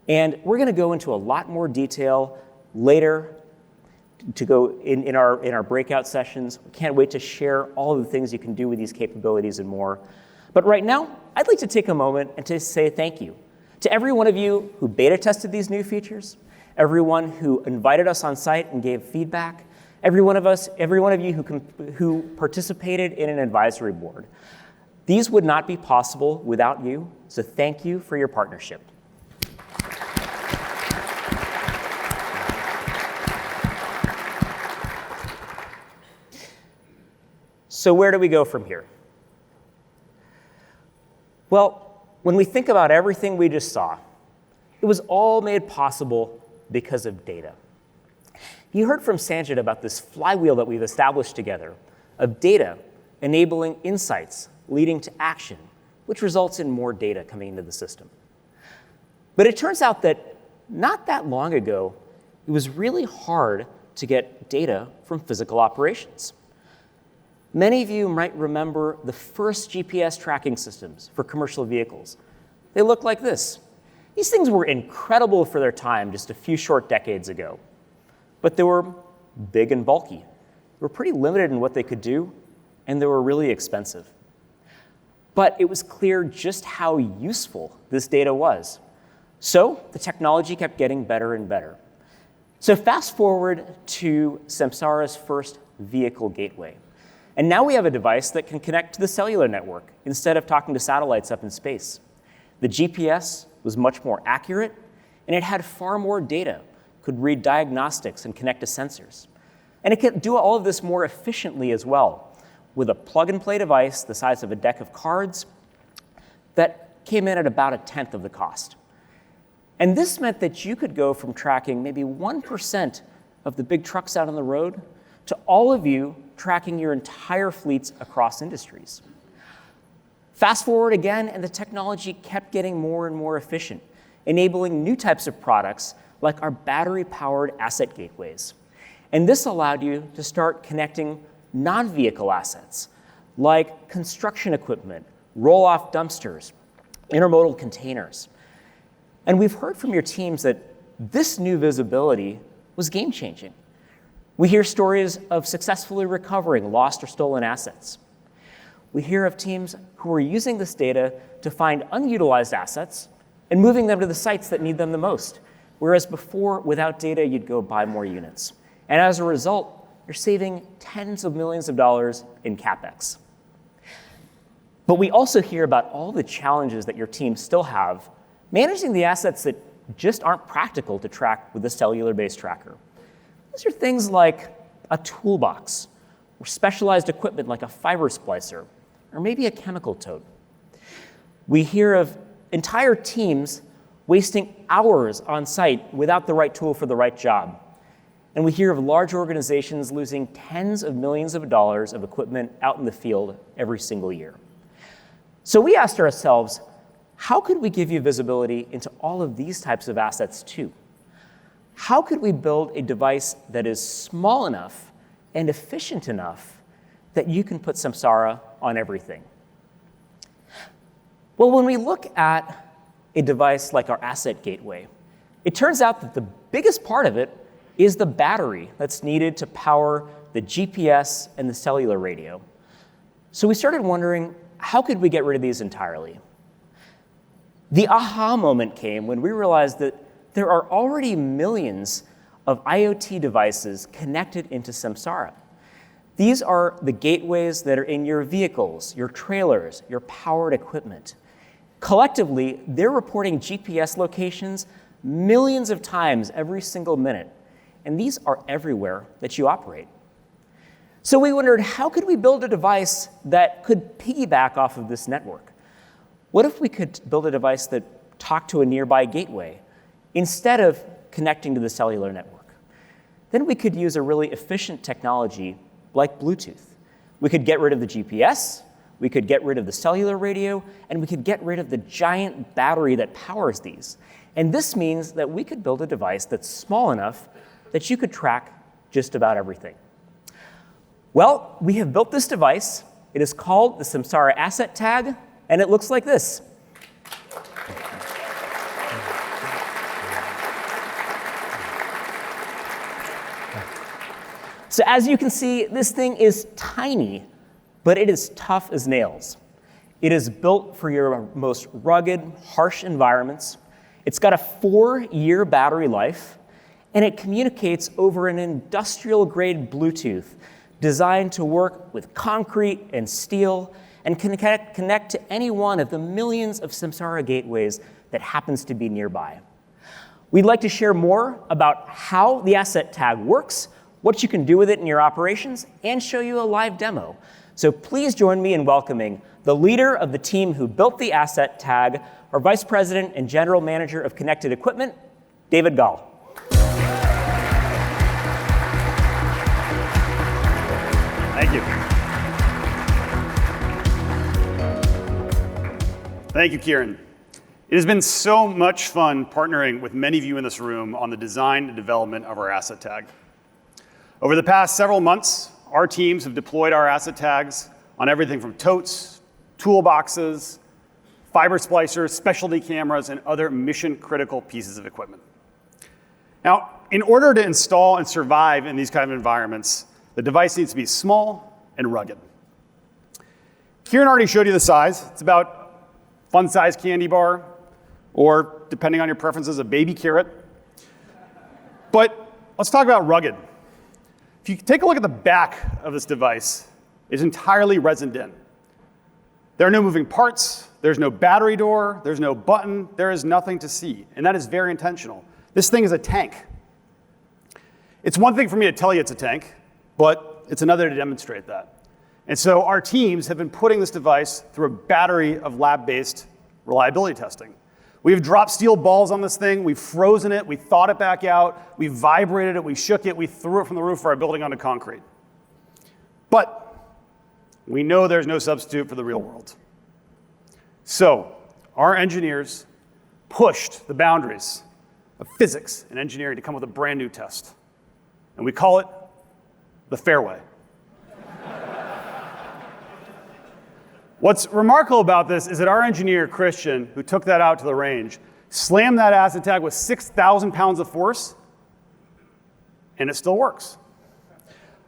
And we're going to go into a lot more detail later to go in our breakout sessions. We can't wait to share all of the things you can do with these capabilities and more. But right now, I'd like to take a moment and to say thank you to every one of you who beta tested these new features, everyone who invited us on site and gave feedback, every one of you who participated in an advisory board. These would not be possible without you, so thank you for your partnership. So where do we go from here? Well, when we think about everything we just saw, it was all made possible because of data. You heard from Sanjit about this flywheel that we've established together of data enabling insights leading to action, which results in more data coming into the system. But it turns out that not that long ago, it was really hard to get data from physical operations. Many of you might remember the first GPS tracking systems for commercial vehicles. They looked like this. These things were incredible for their time just a few short decades ago, but they were big and bulky. They were pretty limited in what they could do, and they were really expensive. But it was clear just how useful this data was. So the technology kept getting better and better. So fast forward to Samsara's first vehicle gateway. And now we have a device that can connect to the cellular network instead of talking to satellites up in space. The GPS was much more accurate, and it had far more data, could read diagnostics and connect to sensors. And it could do all of this more efficiently as well, with a plug-and-play device the size of a deck of cards that came in at about 1/10 of the cost. And this meant that you could go from tracking maybe 1% of the big trucks out on the road to all of you tracking your entire fleets across industries. Fast forward again, and the technology kept getting more and more efficient, enabling new types of products like our battery-powered asset gateways. And this allowed you to start connecting non-vehicle assets like construction equipment, roll-off dumpsters, intermodal containers. And we've heard from your teams that this new visibility was game-changing. We hear stories of successfully recovering lost or stolen assets. We hear of teams who are using this data to find unutilized assets and moving them to the sites that need them the most, whereas before, without data, you'd go buy more units. And as a result, you're saving tens of millions of dollars in CapEx. But we also hear about all the challenges that your teams still have managing the assets that just aren't practical to track with a cellular-based tracker. These are things like a toolbox, or specialized equipment like a fiber splicer, or maybe a chemical tote. We hear of entire teams wasting hours on site without the right tool for the right job. And we hear of large organizations losing tens of millions of dollars of equipment out in the field every single year. So we asked ourselves, how could we give you visibility into all of these types of assets too? How could we build a device that is small enough and efficient enough that you can put Samsara on everything? Well, when we look at a device like our asset gateway, it turns out that the biggest part of it is the battery that's needed to power the GPS and the cellular radio. So we started wondering, how could we get rid of these entirely? The aha moment came when we realized that there are already millions of IoT devices connected into Samsara. These are the gateways that are in your vehicles, your trailers, your powered equipment. Collectively, they're reporting GPS locations millions of times every single minute, and these are everywhere that you operate. So we wondered, how could we build a device that could piggyback off of this network? What if we could build a device that talked to a nearby gateway instead of connecting to the cellular network? Then we could use a really efficient technology like Bluetooth, We could get rid of the GPS, we could get rid of the cellular radio, and we could get rid of the giant battery that powers these. And this means that we could build a device that's small enough that you could track just about everything. Well, we have built this device. It is called the Samsara Asset Tag, and it looks like this. So as you can see, this thing is tiny, but it is tough as nails. It is built for your most rugged, harsh environments. It's got a 4-year battery life, and it communicates over an industrial-grade Bluetooth designed to work with concrete and steel and can connect to any one of the millions of Samsara gateways that happens to be nearby. We'd like to share more about how the asset tag works, what you can do with it in your operations, and show you a live demo. So please join me in welcoming the leader of the team who built the asset tag, our Vice President and General Manager of Connected Equipment, David Gall. Thank you. Thank you, Kieran. It has been so much fun partnering with many of you in this room on the design and development of our asset tag. Over the past several months, our teams have deployed our asset tags on everything from totes, toolboxes, fiber splicers, specialty cameras, and other mission-critical pieces of equipment. Now, in order to install and survive in these kind of environments, the device needs to be small and rugged. Kieran already showed you the size. It's about fun-sized candy bar, or depending on your preferences, a baby carrot. But let's talk about rugged. If you take a look at the back of this device, it's entirely resined in. There are no moving parts, there's no battery door, there's no button, there is nothing to see, and that is very intentional. This thing is a tank. It's one thing for me to tell you it's a tank, but it's another to demonstrate that. And so our teams have been putting this device through a battery of lab-based reliability testing. We've dropped steel balls on this thing, we've frozen it, we thawed it back out, we vibrated it, we shook it, we threw it from the roof of our building onto concrete. But we know there's no substitute for the real world. So our engineers pushed the boundaries of physics and engineering to come with a brand new test. And we call it the fairway. What's remarkable about this is that our engineer, Christian, who took that out to the range, slammed that asset tag with 6,000 pounds of force, and it still works.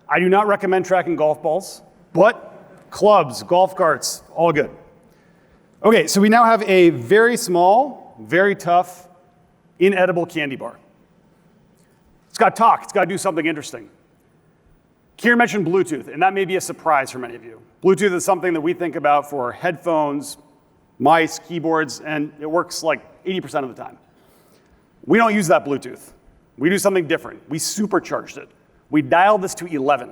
I do not recommend tracking golf balls, but clubs, golf carts, all good. Okay, so we now have a very small, very tough, inedible candy bar. It's got to talk, it's got to do something interesting. Kieran mentioned Bluetooth, and that may be a surprise for many of you. Bluetooth is something that we think about for headphones, mice, keyboards, and it works like 80% of the time. We don't use that Bluetooth. We do something different. We supercharged it. We dialed this to 11.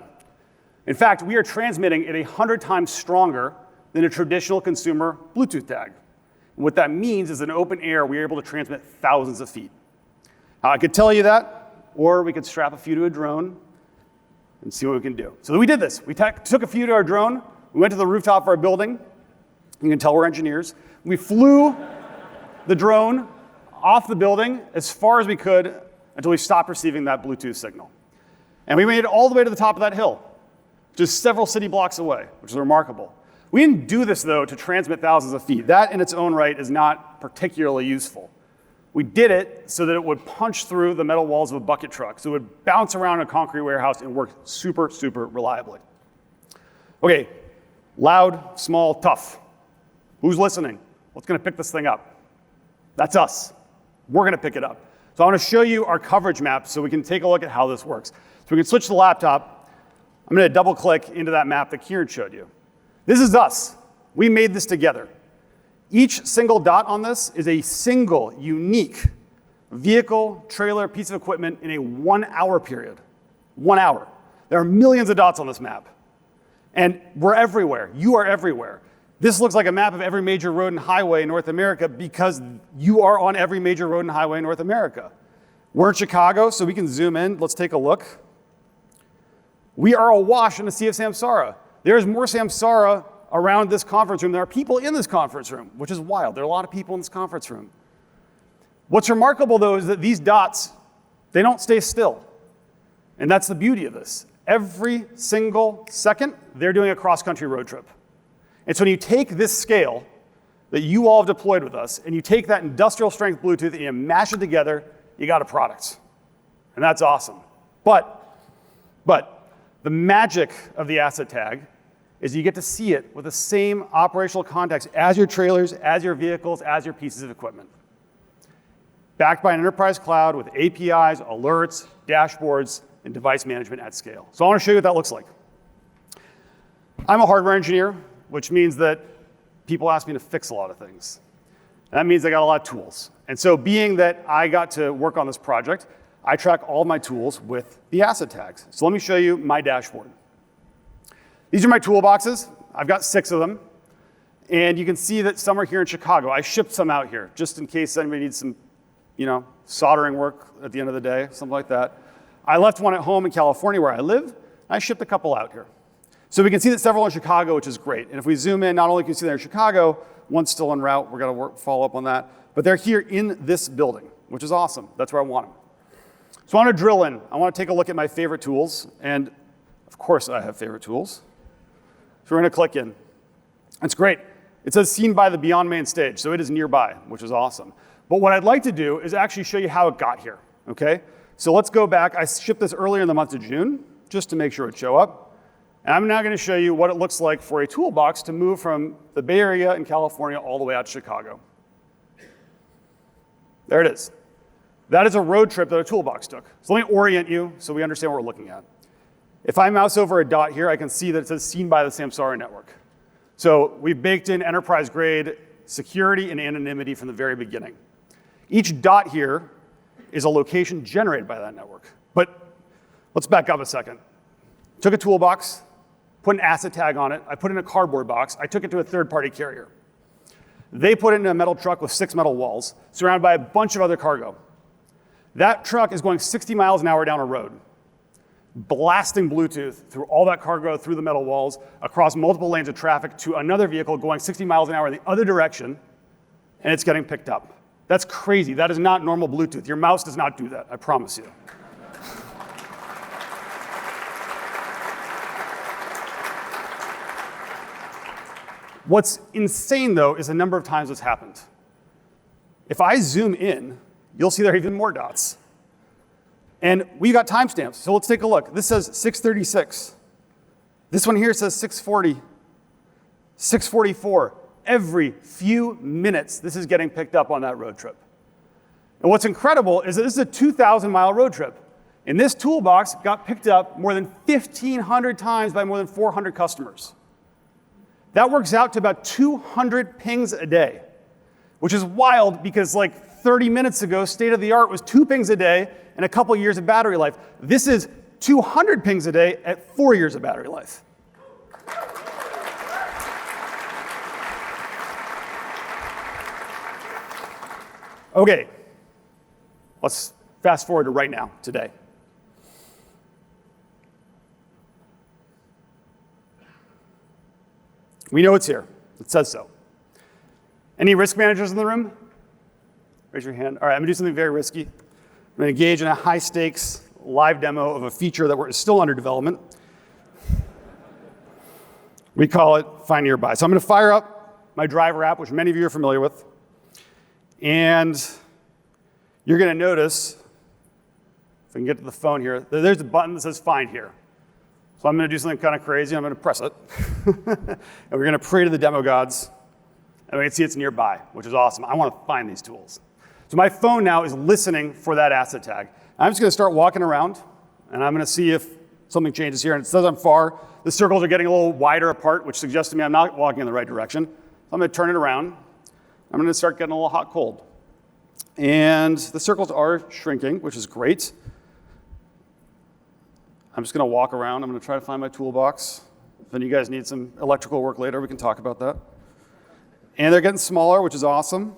In fact, we are transmitting at 100 times stronger than a traditional consumer Bluetooth tag. And what that means is in open air, we are able to transmit thousands of feet. Now, I could tell you that, or we could strap a few to a drone and see what we can do. So we did this. We took a few to our drone. We went to the rooftop of our building. You can tell we're engineers. We flew the drone off the building as far as we could until we stopped receiving that Bluetooth signal. And we made it all the way to the top of that hill, just several city blocks away, which is remarkable. We didn't do this, though, to transmit thousands of feet. That in its own right is not particularly useful. We did it so that it would punch through the metal walls of a bucket truck, so it would bounce around a concrete warehouse and work super, super reliably. Okay, loud, small, tough. Who's listening? What's going to pick this thing up? That's us. We're going to pick it up. So I want to show you our coverage map so we can take a look at how this works. So we can switch the laptop. I'm going to double click into that map that Kieran showed you. This is us. We made this together. Each single dot on this is a single, unique vehicle, trailer, piece of equipment in a 1 hour period. 1 hour. There are millions of dots on this map. And we're everywhere. You are everywhere. This looks like a map of every major road and highway in North America because you are on every major road and highway in North America. We're in Chicago, so we can zoom in. Let's take a look. We are awash in the Sea of Samsara. There's more Samsara around this conference room. There are people in this conference room, which is wild. There are a lot of people in this conference room. What's remarkable, though, is that these dots, they don't stay still. And that's the beauty of this. Every single second, they're doing a cross-country road trip. And so when you take this scale that you all have deployed with us, and you take that industrial strength Bluetooth and you mash it together, you got a product. And that's awesome. But the magic of the asset tag is you get to see it with the same operational context as your trailers, as your vehicles, as your pieces of equipment. Backed by an enterprise cloud with APIs, alerts, dashboards, and device management at scale. So I want to show you what that looks like. I'm a hardware engineer, which means that people ask me to fix a lot of things. And that means I got a lot of tools. And so being that I got to work on this project, I track all my tools with the asset tags. So let me show you my dashboard. These are my toolboxes. I've got 6 of them. And you can see that some are here in Chicago. I shipped some out here, just in case anybody needs some, soldering work at the end of the day, something like that. I left one at home in California where I live. I shipped a couple out here. So we can see that several in Chicago, which is great. And if we zoom in, not only can you see they're in Chicago, one's still en route. We're going to follow up on that. But they're here in this building, which is awesome. That's where I want them. So I want to drill in. I want to take a look at my favorite tools. And of course, I have favorite tools. So we're going to click in. That's great. It says seen by the Beyond main stage. So it is nearby, which is awesome. But what I'd like to do is actually show you how it got here. Okay? So let's go back. I shipped this earlier in the month of June, just to make sure it show up. And I'm now going to show you what it looks like for a toolbox to move from the Bay Area in California all the way out to Chicago. There it is. That is a road trip that a toolbox took. So let me orient you so we understand what we're looking at. If I mouse over a dot here, I can see that it says seen by the Samsara network. So we've baked in enterprise-grade security and anonymity from the very beginning. Each dot here is a location generated by that network. But let's back up a second. Took a toolbox, put an asset tag on it. I put it in a cardboard box. I took it to a third-party carrier. They put it in a metal truck with 6 metal walls, surrounded by a bunch of other cargo. That truck is going 60 miles an hour down a road, blasting Bluetooth through all that cargo, through the metal walls, across multiple lanes of traffic to another vehicle going 60 miles an hour in the other direction, and it's getting picked up. That's crazy. That is not normal Bluetooth. Your mouse does not do that, I promise you. What's insane, though, is the number of times this happened. If I zoom in, you'll see there are even more dots. And we've got timestamps, so let's take a look. This says 6:36. This one here says 6:40, 6:44. Every few minutes, this is getting picked up on that road trip. And what's incredible is that this is a 2,000-mile road trip. And this toolbox got picked up more than 1,500 times by more than 400 customers. That works out to about 200 pings a day, which is wild because like 30 minutes ago, state of the art was 2 pings a day and a couple years of battery life. This is 200 pings a day at 4 years of battery life. Okay, let's fast forward to right now, today. We know it's here. It says so. Any risk managers in the room? Raise your hand. All right, I'm gonna do something very risky. I'm gonna engage in a high stakes live demo of a feature that is still under development. We call it Find Nearby. So I'm gonna fire up my driver app, which many of you are familiar with. And you're gonna notice, if I can get to the phone here, there's a button that says Find Here. So I'm gonna do something kind of crazy. I'm gonna press it. And we're gonna pray to the demo gods. And we can see it's nearby, which is awesome. I wanna find these tools. So my phone now is listening for that asset tag. I'm just gonna start walking around, and I'm gonna see if something changes here. And it says I'm far. The circles are getting a little wider apart, which suggests to me I'm not walking in the right direction. So I'm gonna turn it around. I'm gonna start getting a little hot cold. And the circles are shrinking, which is great. I'm just gonna walk around. I'm gonna try to find my toolbox. If any of you guys need some electrical work later, we can talk about that. And they're getting smaller, which is awesome.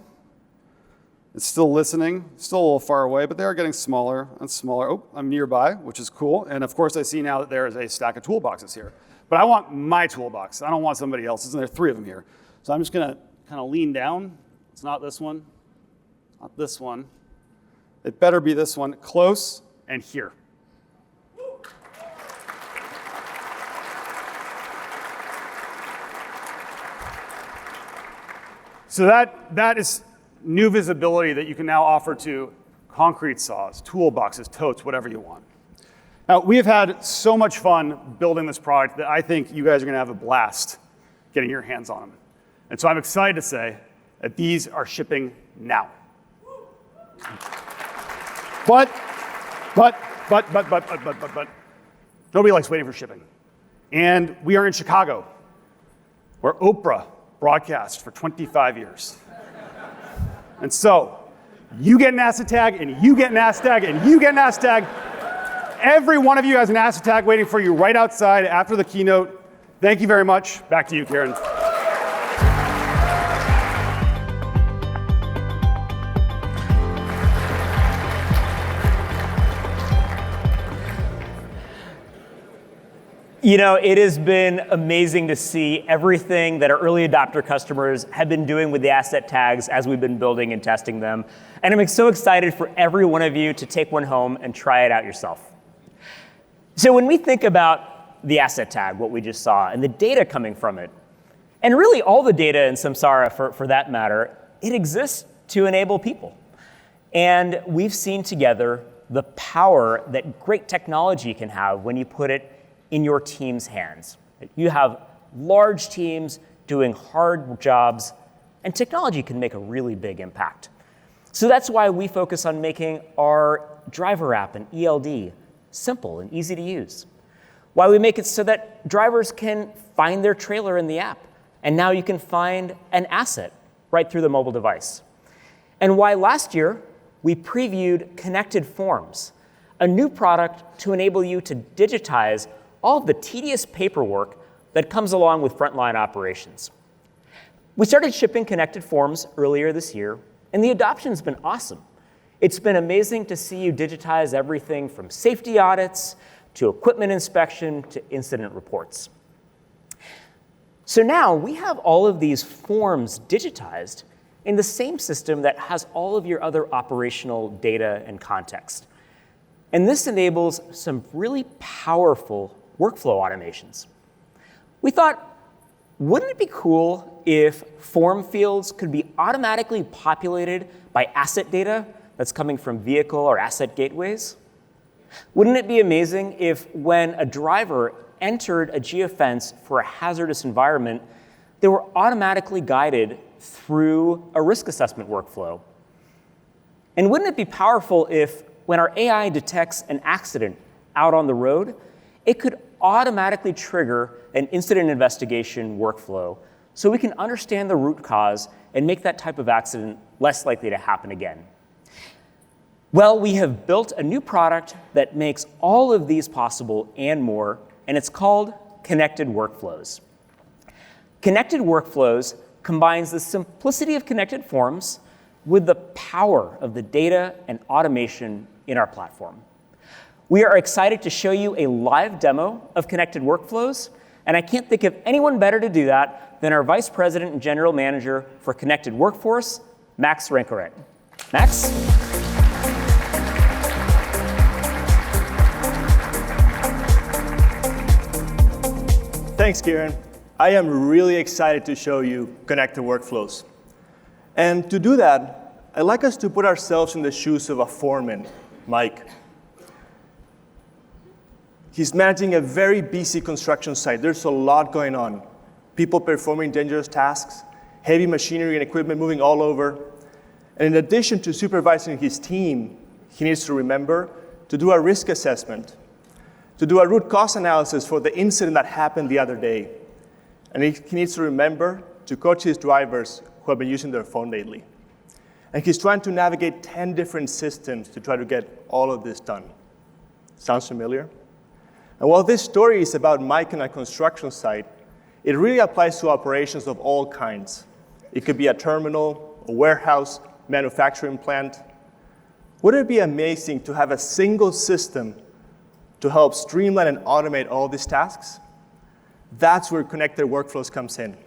It's still listening, still a little far away, but they are getting smaller and smaller. Oh, I'm nearby, which is cool. And of course, I see now that there is a stack of toolboxes here. But I want my toolbox. I don't want somebody else's, and there are 3 of them here. So I'm just gonna kind of lean down. It's not this one, not this one. It better be this one, close and here. So that is new visibility that you can now offer to concrete saws, toolboxes, totes, whatever you want. Now, we have had so much fun building this product that I think you guys are gonna have a blast getting your hands on them. And so I'm excited to say that these are shipping now. But, nobody likes waiting for shipping. And we are in Chicago, where Oprah broadcast for 25 years. And so, you get an asset tag, and you get an asset tag, and you get an asset tag. Every one of you has an asset tag waiting for you right outside after the keynote. Thank you very much. Back to you, Karen. You know, it has been amazing to see everything that our early adopter customers have been doing with the asset tags as we've been building and testing them. And I'm so excited for every one of you to take one home and try it out yourself. So when we think about the asset tag, what we just saw, and the data coming from it, and really all the data in Samsara for that matter, it exists to enable people. And we've seen together the power that great technology can have when you put it in your team's hands. You have large teams doing hard jobs, and technology can make a really big impact. So that's why we focus on making our driver app and ELD simple and easy to use. Why we make it so that drivers can find their trailer in the app, and now you can find an asset right through the mobile device. And why last year we previewed Connected Forms, a new product to enable you to digitize all of the tedious paperwork that comes along with frontline operations. We started shipping Connected Forms earlier this year, and the adoption's been awesome. It's been amazing to see you digitize everything from safety audits to equipment inspection to incident reports. So now we have all of these forms digitized in the same system that has all of your other operational data and context. And this enables some really powerful workflow automations. We thought, wouldn't it be cool if form fields could be automatically populated by asset data that's coming from vehicle or asset gateways? Wouldn't it be amazing if when a driver entered a geofence for a hazardous environment, they were automatically guided through a risk assessment workflow? And wouldn't it be powerful if when our AI detects an accident out on the road, it could automatically trigger an incident investigation workflow so we can understand the root cause and make that type of accident less likely to happen again? Well, we have built a new product that makes all of these possible and more, and it's called Connected Workflows. Connected Workflows combines the simplicity of Connected Forms with the power of the data and automation in our platform. We are excited to show you a live demo of Connected Workflows, and I can't think of anyone better to do that than our Vice President and General Manager for Connected Workforce, Max Rancoret. Max? Thanks, Kieran. I am really excited to show you Connected Workflows. And to do that, I'd like us to put ourselves in the shoes of a foreman, Mike. He's managing a very busy construction site. There's a lot going on. People performing dangerous tasks, heavy machinery and equipment moving all over. And in addition to supervising his team, he needs to remember to do a risk assessment, to do a root cause analysis for the incident that happened the other day. And he needs to remember to coach his drivers who have been using their phone lately. And he's trying to navigate 10 different systems to try to get all of this done. Sounds familiar? And while this story is about Mike on a construction site, it really applies to operations of all kinds. It could be a terminal, a warehouse, manufacturing plant. Wouldn't it be amazing to have a single system to help streamline and automate all these tasks? That's where connected workflows comes in.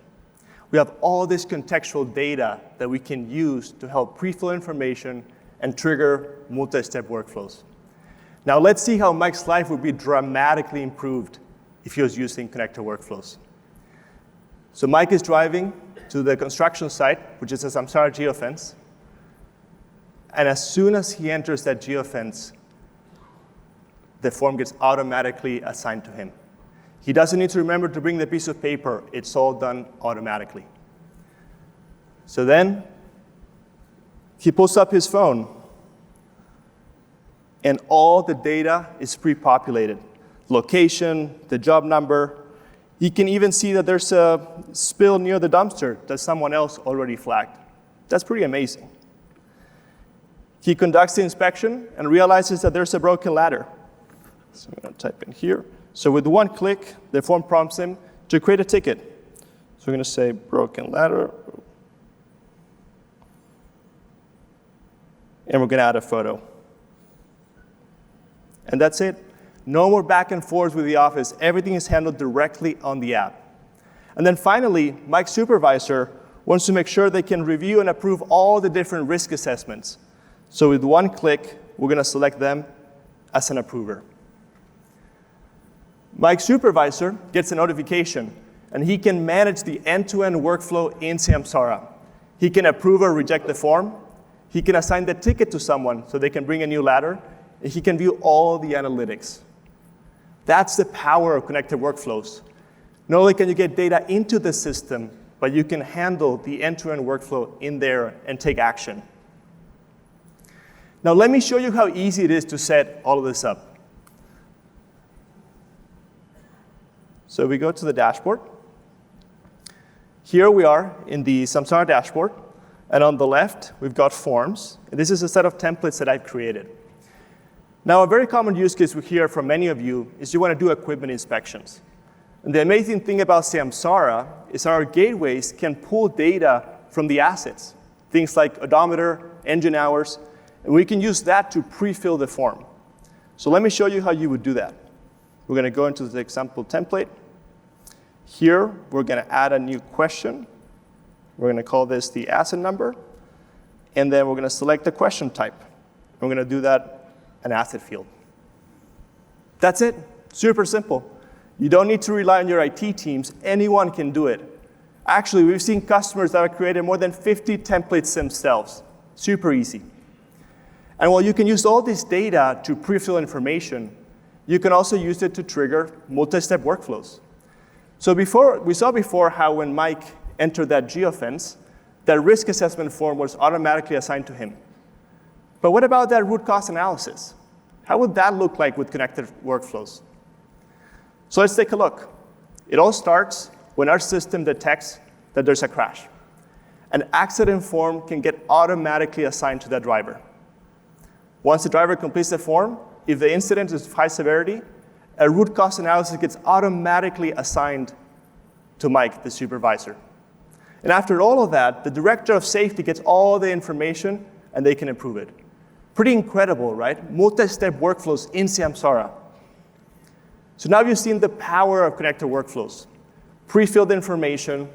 We have all this contextual data that we can use to help pre-fill information and trigger multi-step workflows. Now let's see how Mike's life would be dramatically improved if he was using connected workflows. So Mike is driving to the construction site, which is a Samsara geofence. And as soon as he enters that geofence, the form gets automatically assigned to him. He doesn't need to remember to bring the piece of paper. It's all done automatically. So then he pulls up his phone, and all the data is pre-populated. Location, the job number. He can even see that there's a spill near the dumpster that someone else already flagged. That's pretty amazing. He conducts the inspection and realizes that there's a broken ladder. So I'm going to type in here. So with one click, the form prompts him to create a ticket. So we're going to say broken ladder. And we're going to add a photo. And that's it. No more back and forth with the office. Everything is handled directly on the app. And then finally, Mike's supervisor wants to make sure they can review and approve all the different risk assessments. So with one click, we're going to select them as an approver. Mike's supervisor gets a notification, and he can manage the end-to-end workflow in Samsara. He can approve or reject the form. He can assign the ticket to someone so they can bring a new ladder. And he can view all the analytics. That's the power of connected workflows. Not only can you get data into the system, but you can handle the end-to-end workflow in there and take action. Now let me show you how easy it is to set all of this up. So we go to the dashboard. Here we are in the Samsara dashboard. And on the left, we've got forms. And this is a set of templates that I've created. Now, a very common use case we hear from many of you is you want to do equipment inspections. And the amazing thing about Samsara is our gateways can pull data from the assets, things like odometer, engine hours, and we can use that to pre-fill the form. So let me show you how you would do that. We're going to go into the example template. Here, we're going to add a new question. We're going to call this the asset number. And then we're going to select the question type. We're going to do that an asset field. That's it. Super simple. You don't need to rely on your IT teams. Anyone can do it. Actually, we've seen customers that have created more than 50 templates themselves. Super easy. And while you can use all this data to pre-fill information, you can also use it to trigger multi-step workflows. So we saw before how when Mike entered that geofence, that risk assessment form was automatically assigned to him. But what about that root cause analysis? How would that look like with connected workflows? So let's take a look. It all starts when our system detects that there's a crash. An accident form can get automatically assigned to that driver. Once the driver completes the form, if the incident is of high severity, a root cause analysis gets automatically assigned to Mike, the supervisor. And after all of that, the director of safety gets all the information, and they can improve it. Pretty incredible, right? Multi-step workflows in Samsara. So now you've seen the power of connected workflows. Pre-filled information,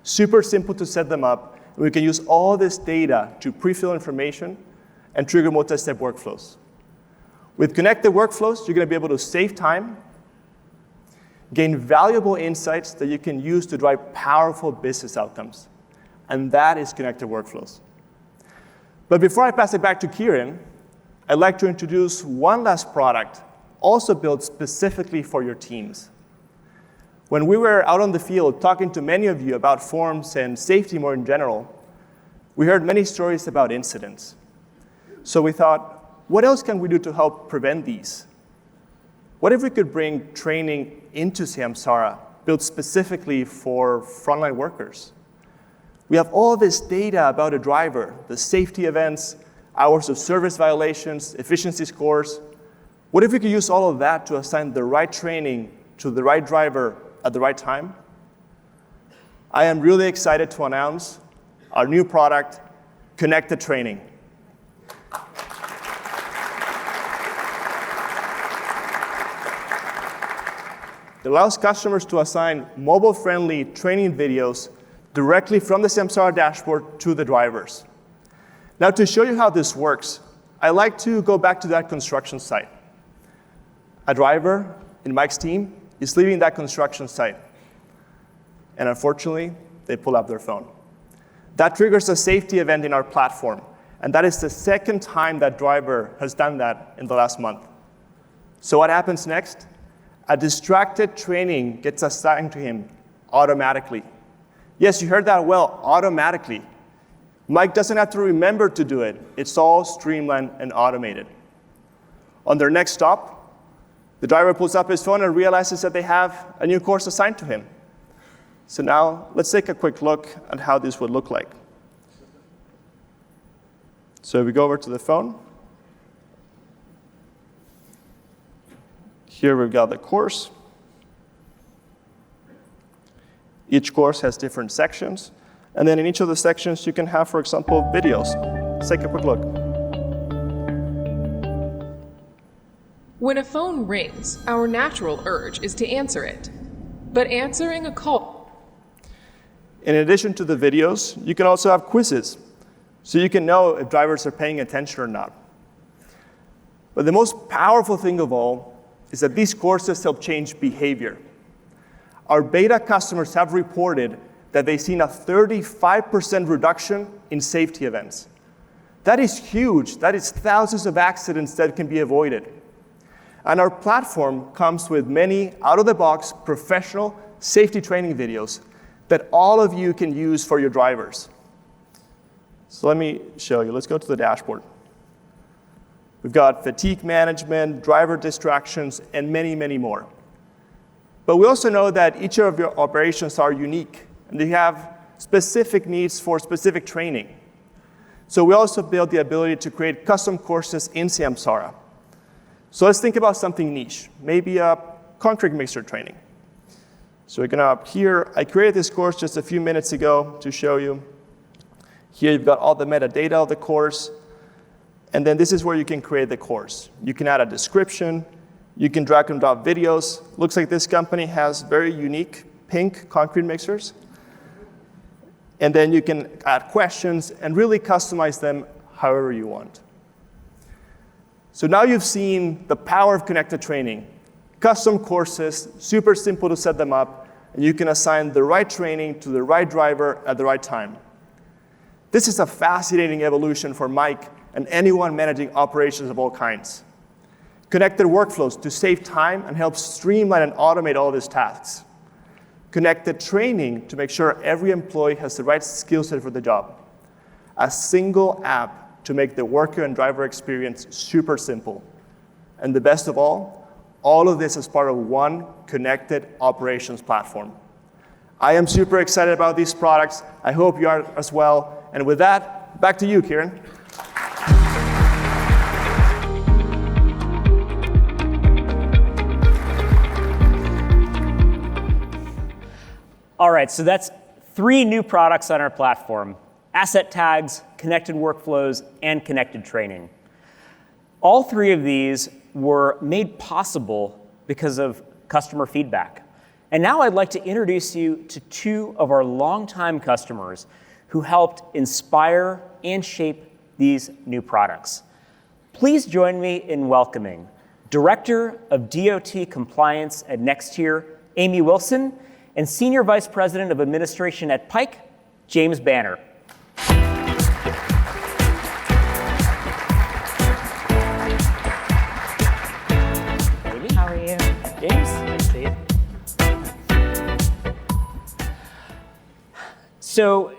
super simple to set them up, and we can use all this data to pre-fill information and trigger multi-step workflows. With connected workflows, you're going to be able to save time, gain valuable insights that you can use to drive powerful business outcomes. And that is connected workflows. But before I pass it back to Kieran, I'd like to introduce one last product also built specifically for your teams. When we were out on the field talking to many of you about forms and safety more in general, we heard many stories about incidents. So we thought, what else can we do to help prevent these? What if we could bring training into Samsara, built specifically for frontline workers? We have all this data about a driver, the safety events, hours of service violations, efficiency scores. What if we could use all of that to assign the right training to the right driver at the right time? I am really excited to announce our new product, Connected Training. that allows customers to assign mobile-friendly training videos directly from the Samsara dashboard to the drivers. Now, to show you how this works, I like to go back to that construction site. A driver in Mike's team is leaving that construction site, and unfortunately, they pull up their phone. That triggers a safety event in our platform, and that is the second time that driver has done that in the last month. So what happens next? A distracted training gets assigned to him automatically. Yes, you heard that well, automatically. Mike doesn't have to remember to do it. It's all streamlined and automated. On their next stop, the driver pulls up his phone and realizes that they have a new course assigned to him. So now, let's take a quick look at how this would look like. So we go over to the phone. Here we've got the course. Each course has different sections. And then in each of the sections, you can have, for example, videos. Let's take a quick look. When a phone rings, our natural urge is to answer it. But answering a call... In addition to the videos, you can also have quizzes, so you can know if drivers are paying attention or not. But the most powerful thing of all is that these courses help change behavior. Our beta customers have reported that they've seen a 35% reduction in safety events. That is huge. That is thousands of accidents that can be avoided. And our platform comes with many out-of-the-box professional safety training videos that all of you can use for your drivers. So let me show you. Let's go to the dashboard. We've got fatigue management, driver distractions, and many, many more. But we also know that each of your operations are unique, and they have specific needs for specific training. So we also build the ability to create custom courses in Samsara. So let's think about something niche, maybe a concrete mixer training. So we're gonna here, I created this course just a few minutes ago to show you. Here you've got all the metadata of the course, and then this is where you can create the course. You can add a description, you can drag and drop videos. Looks like this company has very unique pink concrete mixers. And then you can add questions and really customize them however you want. So now you've seen the power of connected training. Custom courses, super simple to set them up, and you can assign the right training to the right driver at the right time. This is a fascinating evolution for Mike and anyone managing operations of all kinds. Connected workflows to save time and help streamline and automate all of his tasks. Connected training to make sure every employee has the right skill set for the job. A single app to make the worker and driver experience super simple. And the best of all of this is part of one connected operations platform. I am super excited about these products. I hope you are as well. And with that, back to you, Kieran. All right, so that's 3 new products on our platform: asset tags, connected workflows, and connected training. All 3 of these were made possible because of customer feedback. And now I'd like to introduce you to 2 of our longtime customers who helped inspire and shape these new products. Please join me in welcoming Director of DOT Compliance at Nextier, Amy Wilson, and Senior Vice President of Administration at Pike, James Banner. Amy? How are you? James? Good to see you. So,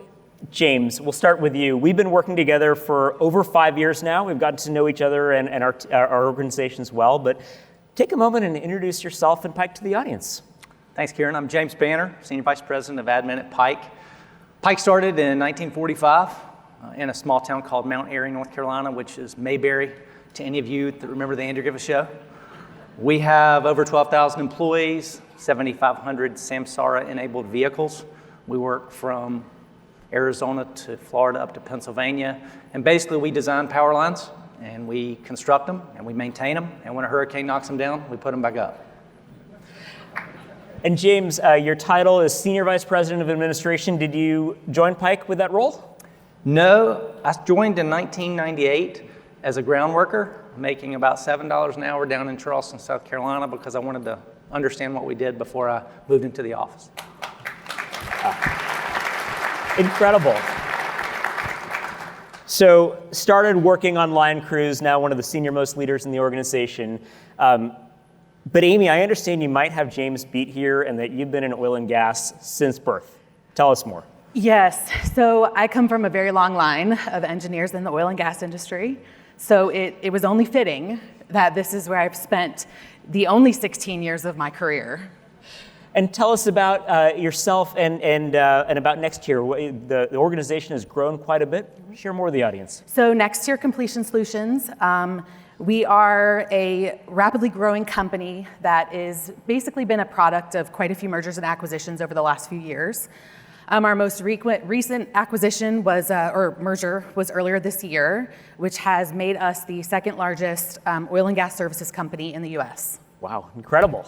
James, we'll start with you. We've been working together for over 5 years now. We've gotten to know each other and our organizations well, but take a moment and introduce yourself and Pike to the audience. Thanks, Kieran. I'm James Banner, Senior Vice President of Admin at Pike. Pike started in 1945 in a small town called Mount Airy, North Carolina, which is Mayberry, to any of you that remember the Andrew Griffith Show. We have over 12,000 employees, 7,500 Samsara-enabled vehicles. We work from Arizona to Florida up to Pennsylvania. And basically, we design power lines, and we construct them, and we maintain them. And when a hurricane knocks them down, we put them back up. And James, your title is Senior Vice President of Administration. Did you join Pike with that role? No, I joined in 1998 as a ground worker, making about $7 an hour down in Charleston, South Carolina, because I wanted to understand what we did before I moved into the office. Incredible. So started working on line crews, now one of the senior most leaders in the organization. But Amy, I understand you might have James beat here and that you've been in oil and gas since birth. Tell us more. Yes, so I come from a very long line of engineers in the oil and gas industry. So it was only fitting that this is where I've spent the only 16 years of my career. And tell us about yourself and about Nextier. The organization has grown quite a bit. Share more with the audience. So Nextier Completion Solutions, we are a rapidly growing company that is basically been a product of quite a few mergers and acquisitions over the last few years. Our most recent acquisition or merger was earlier this year, which has made us the second largest oil and gas services company in the US. Wow, incredible.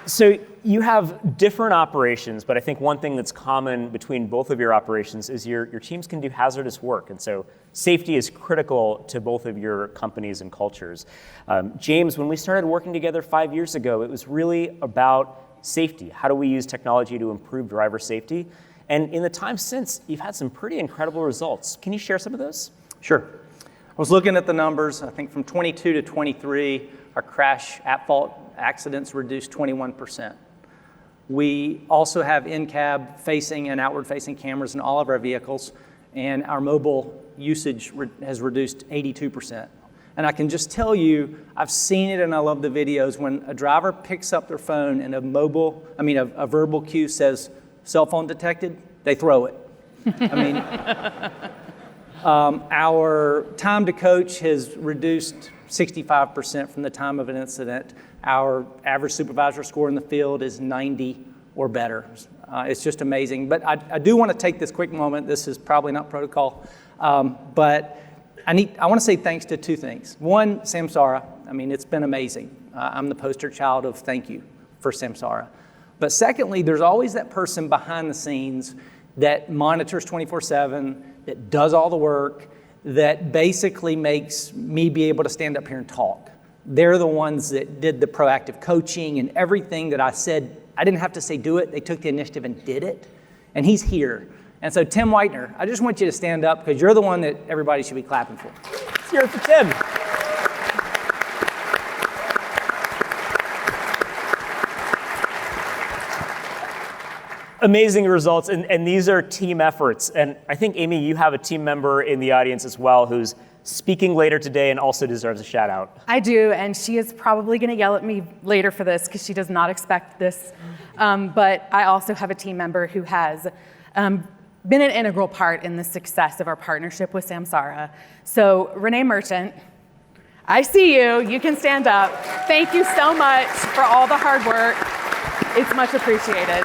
So you have different operations, but I think one thing that's common between both of your operations is your teams can do hazardous work. And so safety is critical to both of your companies and cultures. James, when we started working together 5 years ago, it was really about safety. How do we use technology to improve driver safety? And in the time since, you've had some pretty incredible results. Can you share some of those? Sure. I was looking at the numbers. I think from 22 to 23, our crash at-fault accidents reduced 21%. We also have in-cab facing and outward-facing cameras in all of our vehicles, and our mobile usage has reduced 82%. And I can just tell you, I've seen it and I love the videos. When a driver picks up their phone and a verbal cue says, cell phone detected, they throw it. Our time to coach has reduced 65% from the time of an incident. Our average supervisor score in the field is 90 or better. It's just amazing. But I do want to take this quick moment. This is probably not protocol, but I want to say thanks to two things. One, Samsara. It's been amazing. I'm the poster child of thank you for Samsara. But secondly, there's always that person behind the scenes that monitors 24/7, that does all the work, that basically makes me be able to stand up here and talk. They're the ones that did the proactive coaching and everything that I said. I didn't have to say do it. They took the initiative and did it. And he's here. And so Tim Whitener, I just want you to stand up because you're the one that everybody should be clapping for. Let's hear it for Tim. Amazing results, and these are team efforts. And I think, Amy, you have a team member in the audience as well who's speaking later today and also deserves a shout out. I do, and she is probably going to yell at me later for this because she does not expect this. But I also have a team member who has been an integral part in the success of our partnership with Samsara. So Renee Merchant, I see you. You can stand up. Thank you so much for all the hard work. It's much appreciated.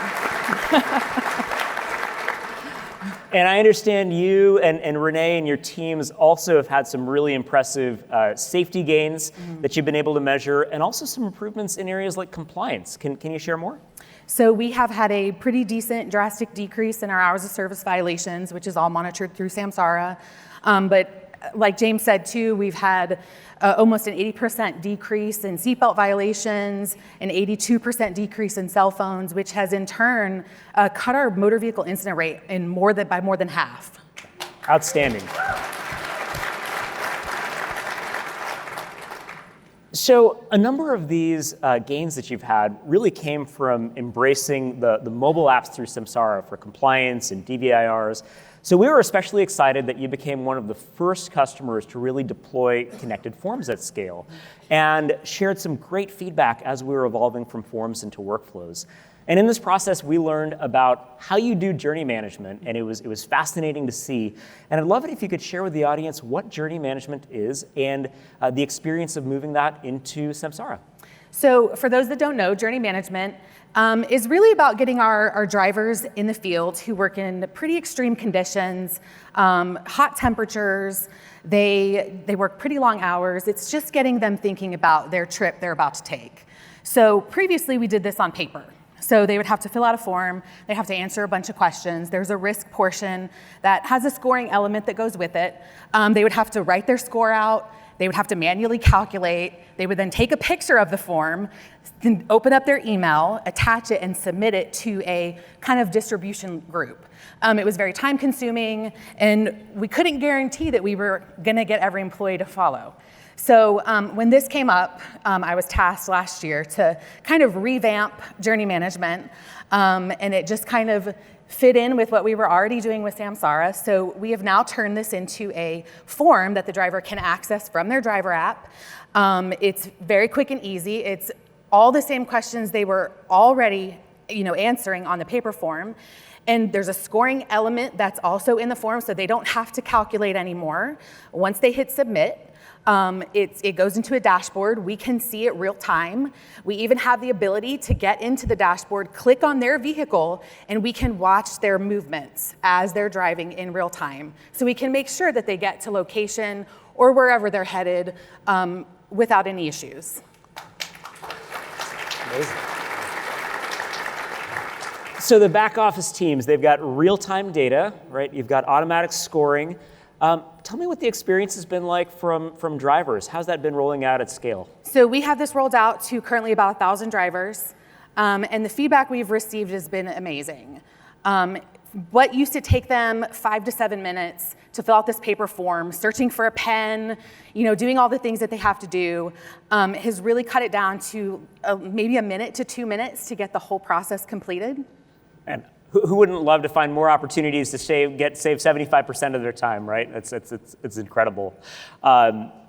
And I understand you and Renee and your teams also have had some really impressive safety gains that you've been able to measure, and also some improvements in areas like compliance. Can you share more? So we have had a pretty decent drastic decrease in our hours of service violations, which is all monitored through Samsara. But like James said too, we've had almost an 80% decrease in seatbelt violations, an 82% decrease in cell phones, which has in turn cut our motor vehicle incident rate by more than half. Outstanding. So a number of these gains that you've had really came from embracing the mobile apps through Samsara for compliance and DVIRs. So we were especially excited that you became one of the first customers to really deploy connected forms at scale and shared some great feedback as we were evolving from forms into workflows. And in this process, we learned about how you do journey management, and it was fascinating to see. And I'd love it if you could share with the audience what journey management is and the experience of moving that into Samsara. So for those that don't know, journey management is really about getting our drivers in the field who work in pretty extreme conditions, hot temperatures, they work pretty long hours. It's just getting them thinking about their trip they're about to take. So previously we did this on paper. So they would have to fill out a form, they have to answer a bunch of questions. There's a risk portion that has a scoring element that goes with it. They would have to write their score out, they would have to manually calculate, they would then take a picture of the form, then open up their email, attach it, and submit it to a kind of distribution group. It was very time consuming, and we couldn't guarantee that we were gonna get every employee to follow. So when this came up, I was tasked last year to kind of revamp journey management, and it just kind of fit in with what we were already doing with Samsara. So we have now turned this into a form that the driver can access from their driver app. It's very quick and easy. It's all the same questions they were already answering on the paper form. And there's a scoring element that's also in the form, so they don't have to calculate anymore. Once they hit submit, it goes into a dashboard. We can see it real time. We even have the ability to get into the dashboard, click on their vehicle, and we can watch their movements as they're driving in real time. So we can make sure that they get to location or wherever they're headed without any issues. Amazing. So the back office teams, they've got real-time data, right? You've got automatic scoring. Tell me what the experience has been like from drivers. How's that been rolling out at scale? So we have this rolled out to currently about 1,000 drivers, and the feedback we've received has been amazing. What used to take them 5 to 7 minutes to fill out this paper form, searching for a pen, doing all the things that they have to do, has really cut it down to maybe 1 minute to 2 minutes to get the whole process completed. And who wouldn't love to find more opportunities to save 75% of their time, right? It's incredible.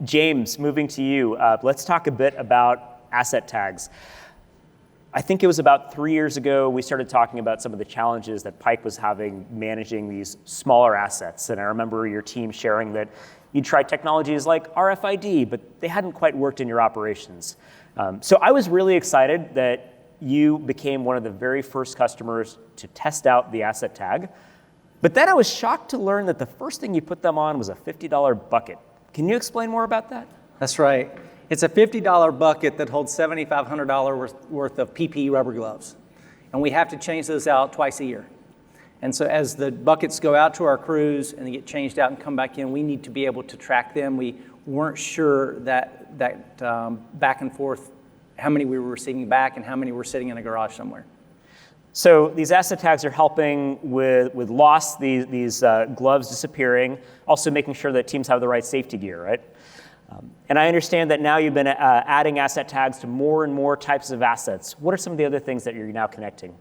James, moving to you, let's talk a bit about asset tags. I think it was about 3 years ago we started talking about some of the challenges that Pike was having managing these smaller assets. And I remember your team sharing that you tried technologies like RFID, but they hadn't quite worked in your operations. So I was really excited that you became one of the very first customers to test out the asset tag. But then I was shocked to learn that the first thing you put them on was a $50 bucket. Can you explain more about that? That's right. It's a $50 bucket that holds $7,500 worth of PPE rubber gloves. And we have to change those out twice a year. And so as the buckets go out to our crews and they get changed out and come back in, we need to be able to track them. We weren't sure that back and forth, how many we were receiving back and how many were sitting in a garage somewhere. So these asset tags are helping with loss, these gloves disappearing, also making sure that teams have the right safety gear, right? And I understand that now you've been adding asset tags to more and more types of assets. What are some of the other things that you're now connecting?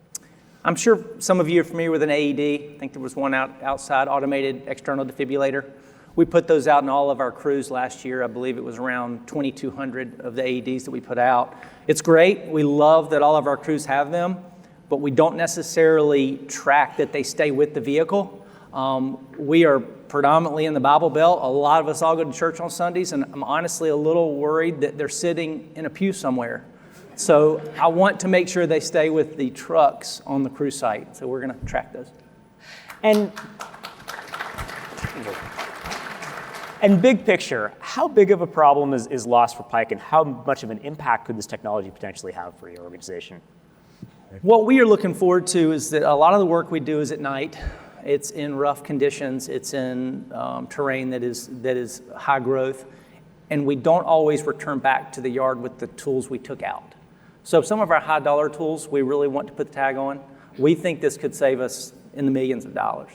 I'm sure some of you are familiar with an AED. I think there was one outside, automated external defibrillator. We put those out in all of our crews last year. I believe it was around 2,200 of the AEDs that we put out. It's great. We love that all of our crews have them, but we don't necessarily track that they stay with the vehicle. We are predominantly in the Bible Belt. A lot of us all go to church on Sundays, and I'm honestly a little worried that they're sitting in a pew somewhere. So I want to make sure they stay with the trucks on the crew site. So we're going to track those. And big picture, how big of a problem is loss for Pike, and how much of an impact could this technology potentially have for your organization? What we are looking forward to is that a lot of the work we do is at night. It's in rough conditions. It's in terrain that is high growth. And we don't always return back to the yard with the tools we took out. So some of our high dollar tools we really want to put the tag on. We think this could save us in the millions of dollars.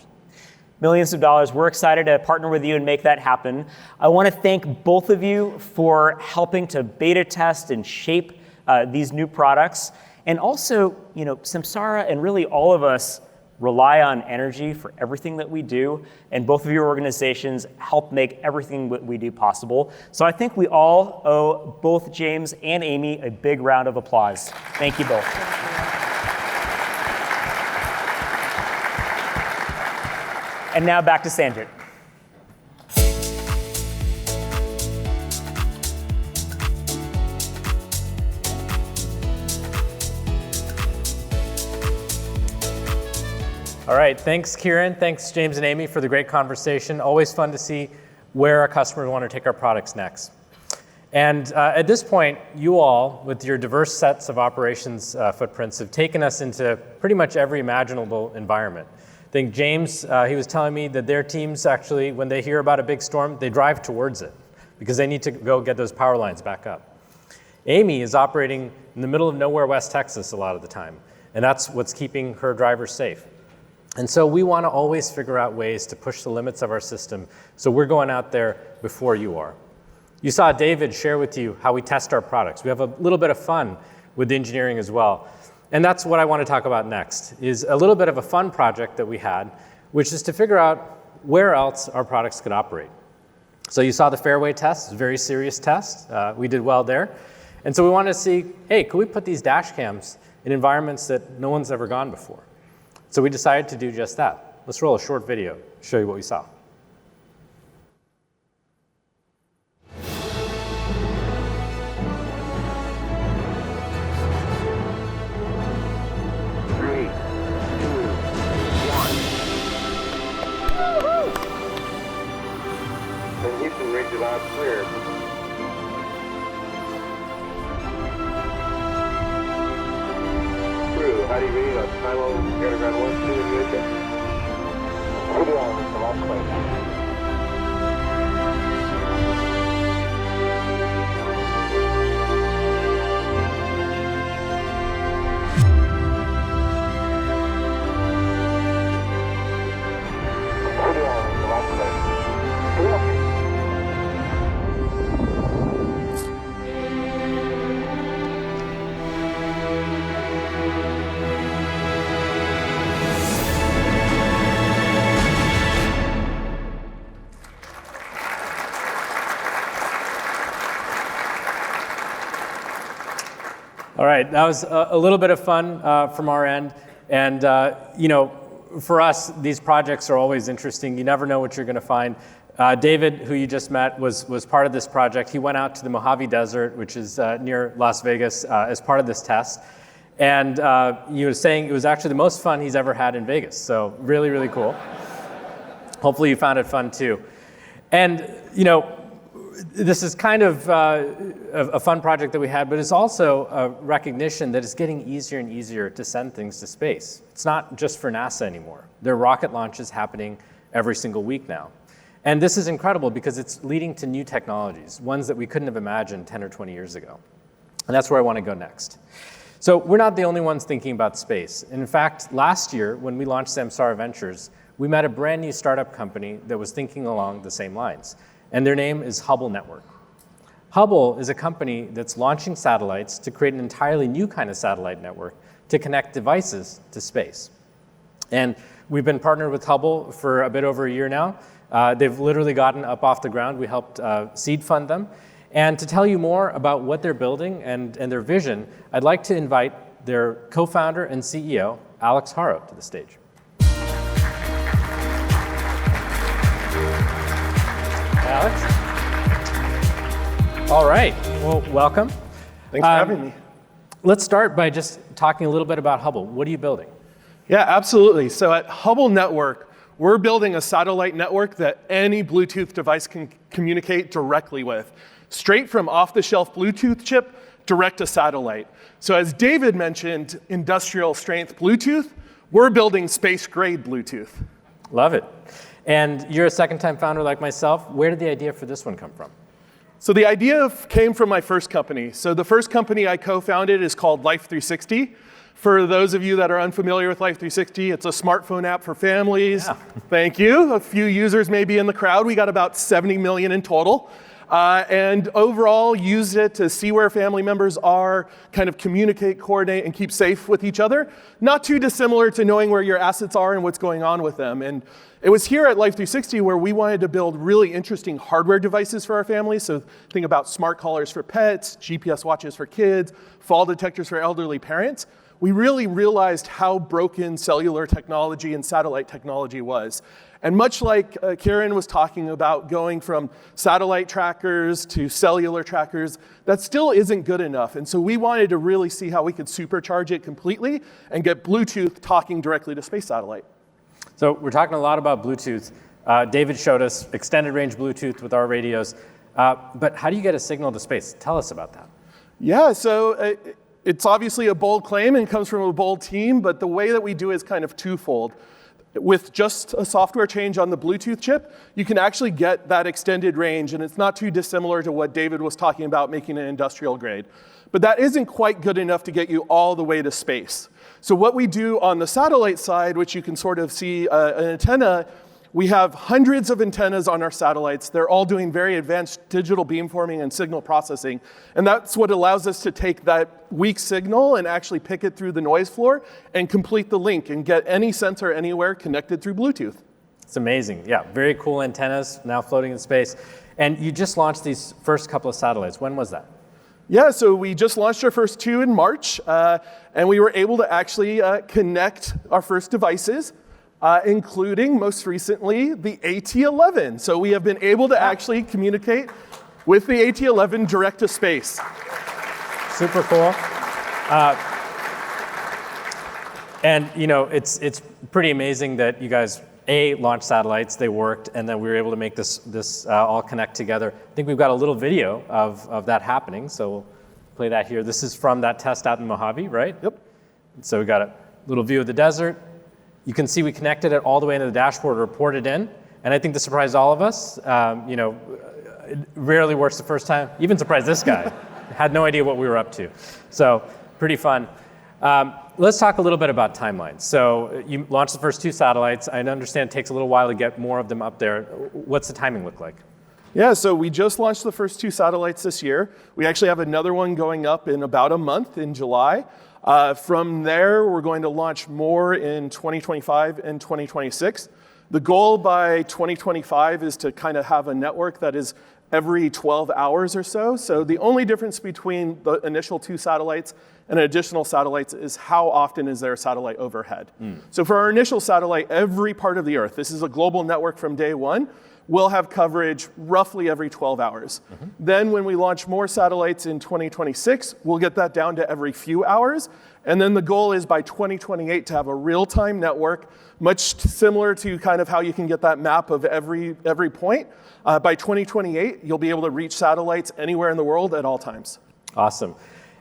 Millions of dollars. We're excited to partner with you and make that happen. I want to thank both of you for helping to beta test and shape these new products. And also, Samsara and really all of us rely on energy for everything that we do, and both of your organizations help make everything that we do possible. So I think we all owe both James and Amy a big round of applause. Thank you both. And now back to Sanjit. All right, thanks, Kieran. Thanks, James and Amy, for the great conversation. Always fun to see where our customers want to take our products next. And at this point, you all, with your diverse sets of operations footprints, have taken us into pretty much every imaginable environment. I think James, he was telling me that their teams actually, when they hear about a big storm, they drive towards it because they need to go get those power lines back up. Amy is operating in the middle of nowhere, West Texas, a lot of the time, and that's what's keeping her drivers safe. And so we want to always figure out ways to push the limits of our system, so we're going out there before you are. You saw David share with you how we test our products. We have a little bit of fun with engineering as well. And that's what I want to talk about next, is a little bit of a fun project that we had, which is to figure out where else our products could operate. So you saw the fairway test, a very serious test. We did well there. And so we wanted to see, hey, could we put these dash cams in environments that no one's ever gone before? So we decided to do just that. Let's roll a short video to show you what we saw. Clear. Crew, how do you read on Silo, Underground 1, 2 in Utica? Video on the last place. Video on the last place. All right, that was a little bit of fun from our end. And, you know, for us, these projects are always interesting. You never know what you're going to find. David, who you just met, was part of this project. He went out to the Mojave Desert, which is near Las Vegas, as part of this test. And he was saying it was actually the most fun he's ever had in Vegas. So really, really cool. Hopefully you found it fun too. And, you know, this is kind of a fun project that we had, but it's also a recognition that it's getting easier and easier to send things to space. It's not just for NASA anymore. There are rocket launches happening every single week now. And this is incredible because it's leading to new technologies, ones that we couldn't have imagined 10 or 20 years ago. And that's where I want to go next. So we're not the only ones thinking about space. In fact, last year, when we launched Samsara Ventures, we met a brand new startup company that was thinking along the same lines. And their name is Hubble Network. Hubble is a company that's launching satellites to create an entirely new kind of satellite network to connect devices to space. And we've been partnered with Hubble for a bit over a year now. They've literally gotten up off the ground. We helped seed fund them. And to tell you more about what they're building and their vision, I'd like to invite their co-founder and CEO, Alex Haro, to the stage. Alex? All right, well, welcome. Thanks for having me. Let's start by just talking a little bit about Hubble. What are you building? Yeah, absolutely. So at Hubble Network, we're building a satellite network that any Bluetooth device can communicate directly with, straight from off-the-shelf Bluetooth chip direct to satellite. So as David mentioned, industrial strength Bluetooth, we're building space-grade Bluetooth. Love it. And you're a second-time founder like myself. Where did the idea for this one come from? So the idea came from my first company. So the first company I co-founded is called Life360. For those of you that are unfamiliar with Life360, it's a smartphone app for families. Yeah. Thank you. A few users may be in the crowd. We got about 70 million in total. And overall, use it to see where family members are, kind of communicate, coordinate, and keep safe with each other. Not too dissimilar to knowing where your assets are and what's going on with them. And it was here at Life360 where we wanted to build really interesting hardware devices for our families. So think about smart collars for pets, GPS watches for kids, fall detectors for elderly parents. We really realized how broken cellular technology and satellite technology was. And much like Kieran was talking about going from satellite trackers to cellular trackers, that still isn't good enough. And so we wanted to really see how we could supercharge it completely and get Bluetooth talking directly to space satellite. So we're talking a lot about Bluetooth. David showed us extended range Bluetooth with our radios. But how do you get a signal to space? Tell us about that. Yeah, so it's obviously a bold claim and comes from a bold team, but the way that we do it is kind of twofold. With just a software change on the Bluetooth chip, you can actually get that extended range, and it's not too dissimilar to what David was talking about, making it industrial grade. But that isn't quite good enough to get you all the way to space. So what we do on the satellite side, which you can sort of see an antenna, we have hundreds of antennas on our satellites. They're all doing very advanced digital beamforming and signal processing. And that's what allows us to take that weak signal and actually pick it through the noise floor and complete the link and get any sensor anywhere connected through Bluetooth. It's amazing. Yeah, very cool antennas now floating in space. And you just launched these first couple of satellites. When was that? Yeah, so we just launched our first 2 in March, and we were able to actually connect our first devices. Including, most recently, the AT11. So we have been able to actually communicate with the AT11 direct to space. Super cool. And you know, it's pretty amazing that you guys, launched satellites, they worked, and then we were able to make this all connect together. I think we've got a little video of that happening, so we'll play that here. This is from that test out in Mojave, right? Yep. So we got a little view of the desert. You can see we connected it all the way into the dashboard, reported in, and I think this surprised all of us. You know, it rarely works the first time. Even surprised this guy. Had no idea what we were up to. So pretty fun. Let's talk a little bit about timelines. So you launched the first 2 satellites. I understand it takes a little while to get more of them up there. What's the timing look like? Yeah, so we just launched the first 2 satellites this year. We actually have another one going up in about a month in July. From there, we're going to launch more in 2025 and 2026. The goal by 2025 is to kind of have a network that is every 12 hours or so. So the only difference between the initial 2 satellites and additional satellites is how often is there a satellite overhead. So for our initial satellite, every part of the Earth, this is a global network from day one, will have coverage roughly every 12 hours. Then when we launch more satellites in 2026, we'll get that down to every few hours. And then the goal is by 2028 to have a real-time network, much similar to kind of how you can get that map of every point. By 2028, you'll be able to reach satellites anywhere in the world at all times. Awesome.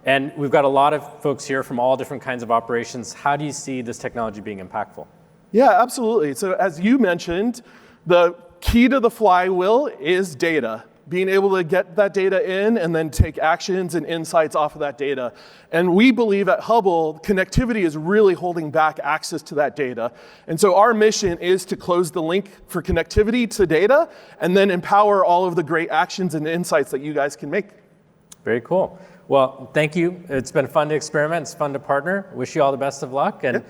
And we've got a lot of folks here from all different kinds of operations. How do you see this technology being impactful? Yeah, absolutely. So as you mentioned, the key to the flywheel is data. Being able to get that data in and then take actions and insights off of that data. And we believe at Hubble, connectivity is really holding back access to that data. And so our mission is to close the link for connectivity to data and then empower all of the great actions and insights that you guys can make. Very cool. Well, thank you. It's been fun to experiment. It's fun to partner. Wish you all the best of luck. And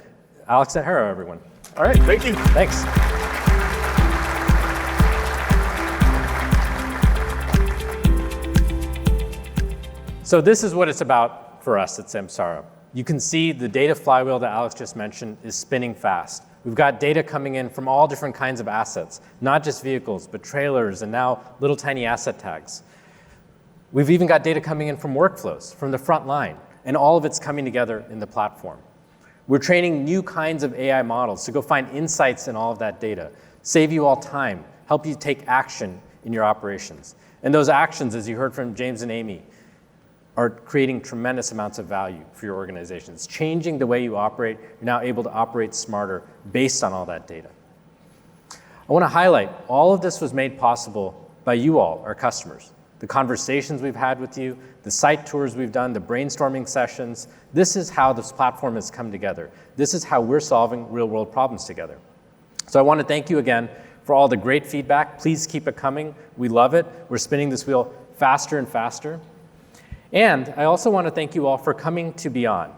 Alex at Hero, everyone. All right, thank you. Thanks. So this is what it's about for us at Samsara. You can see the data flywheel that Alex just mentioned is spinning fast. We've got data coming in from all different kinds of assets, not just vehicles, but trailers and now little tiny asset tags. We've even got data coming in from workflows, from the front line, and all of it's coming together in the platform. We're training new kinds of AI models to go find insights in all of that data, save you all time, help you take action in your operations. And those actions, as you heard from James and Amy, are creating tremendous amounts of value for your organization. It's changing the way you operate. You're now able to operate smarter based on all that data. I want to highlight all of this was made possible by you all, our customers. The conversations we've had with you, the site tours we've done, the brainstorming sessions. This is how this platform has come together. This is how we're solving real-world problems together. So I want to thank you again for all the great feedback. Please keep it coming. We love it. We're spinning this wheel faster and faster. And I also want to thank you all for coming to Beyond.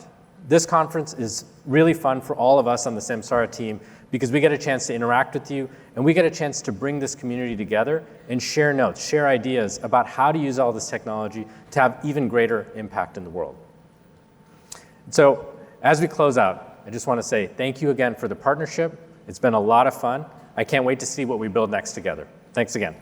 This conference is really fun for all of us on the Samsara team because we get a chance to interact with you and we get a chance to bring this community together and share notes, share ideas about how to use all this technology to have even greater impact in the world. So as we close out, I just want to say thank you again for the partnership. It's been a lot of fun. I can't wait to see what we build next together. Thanks again.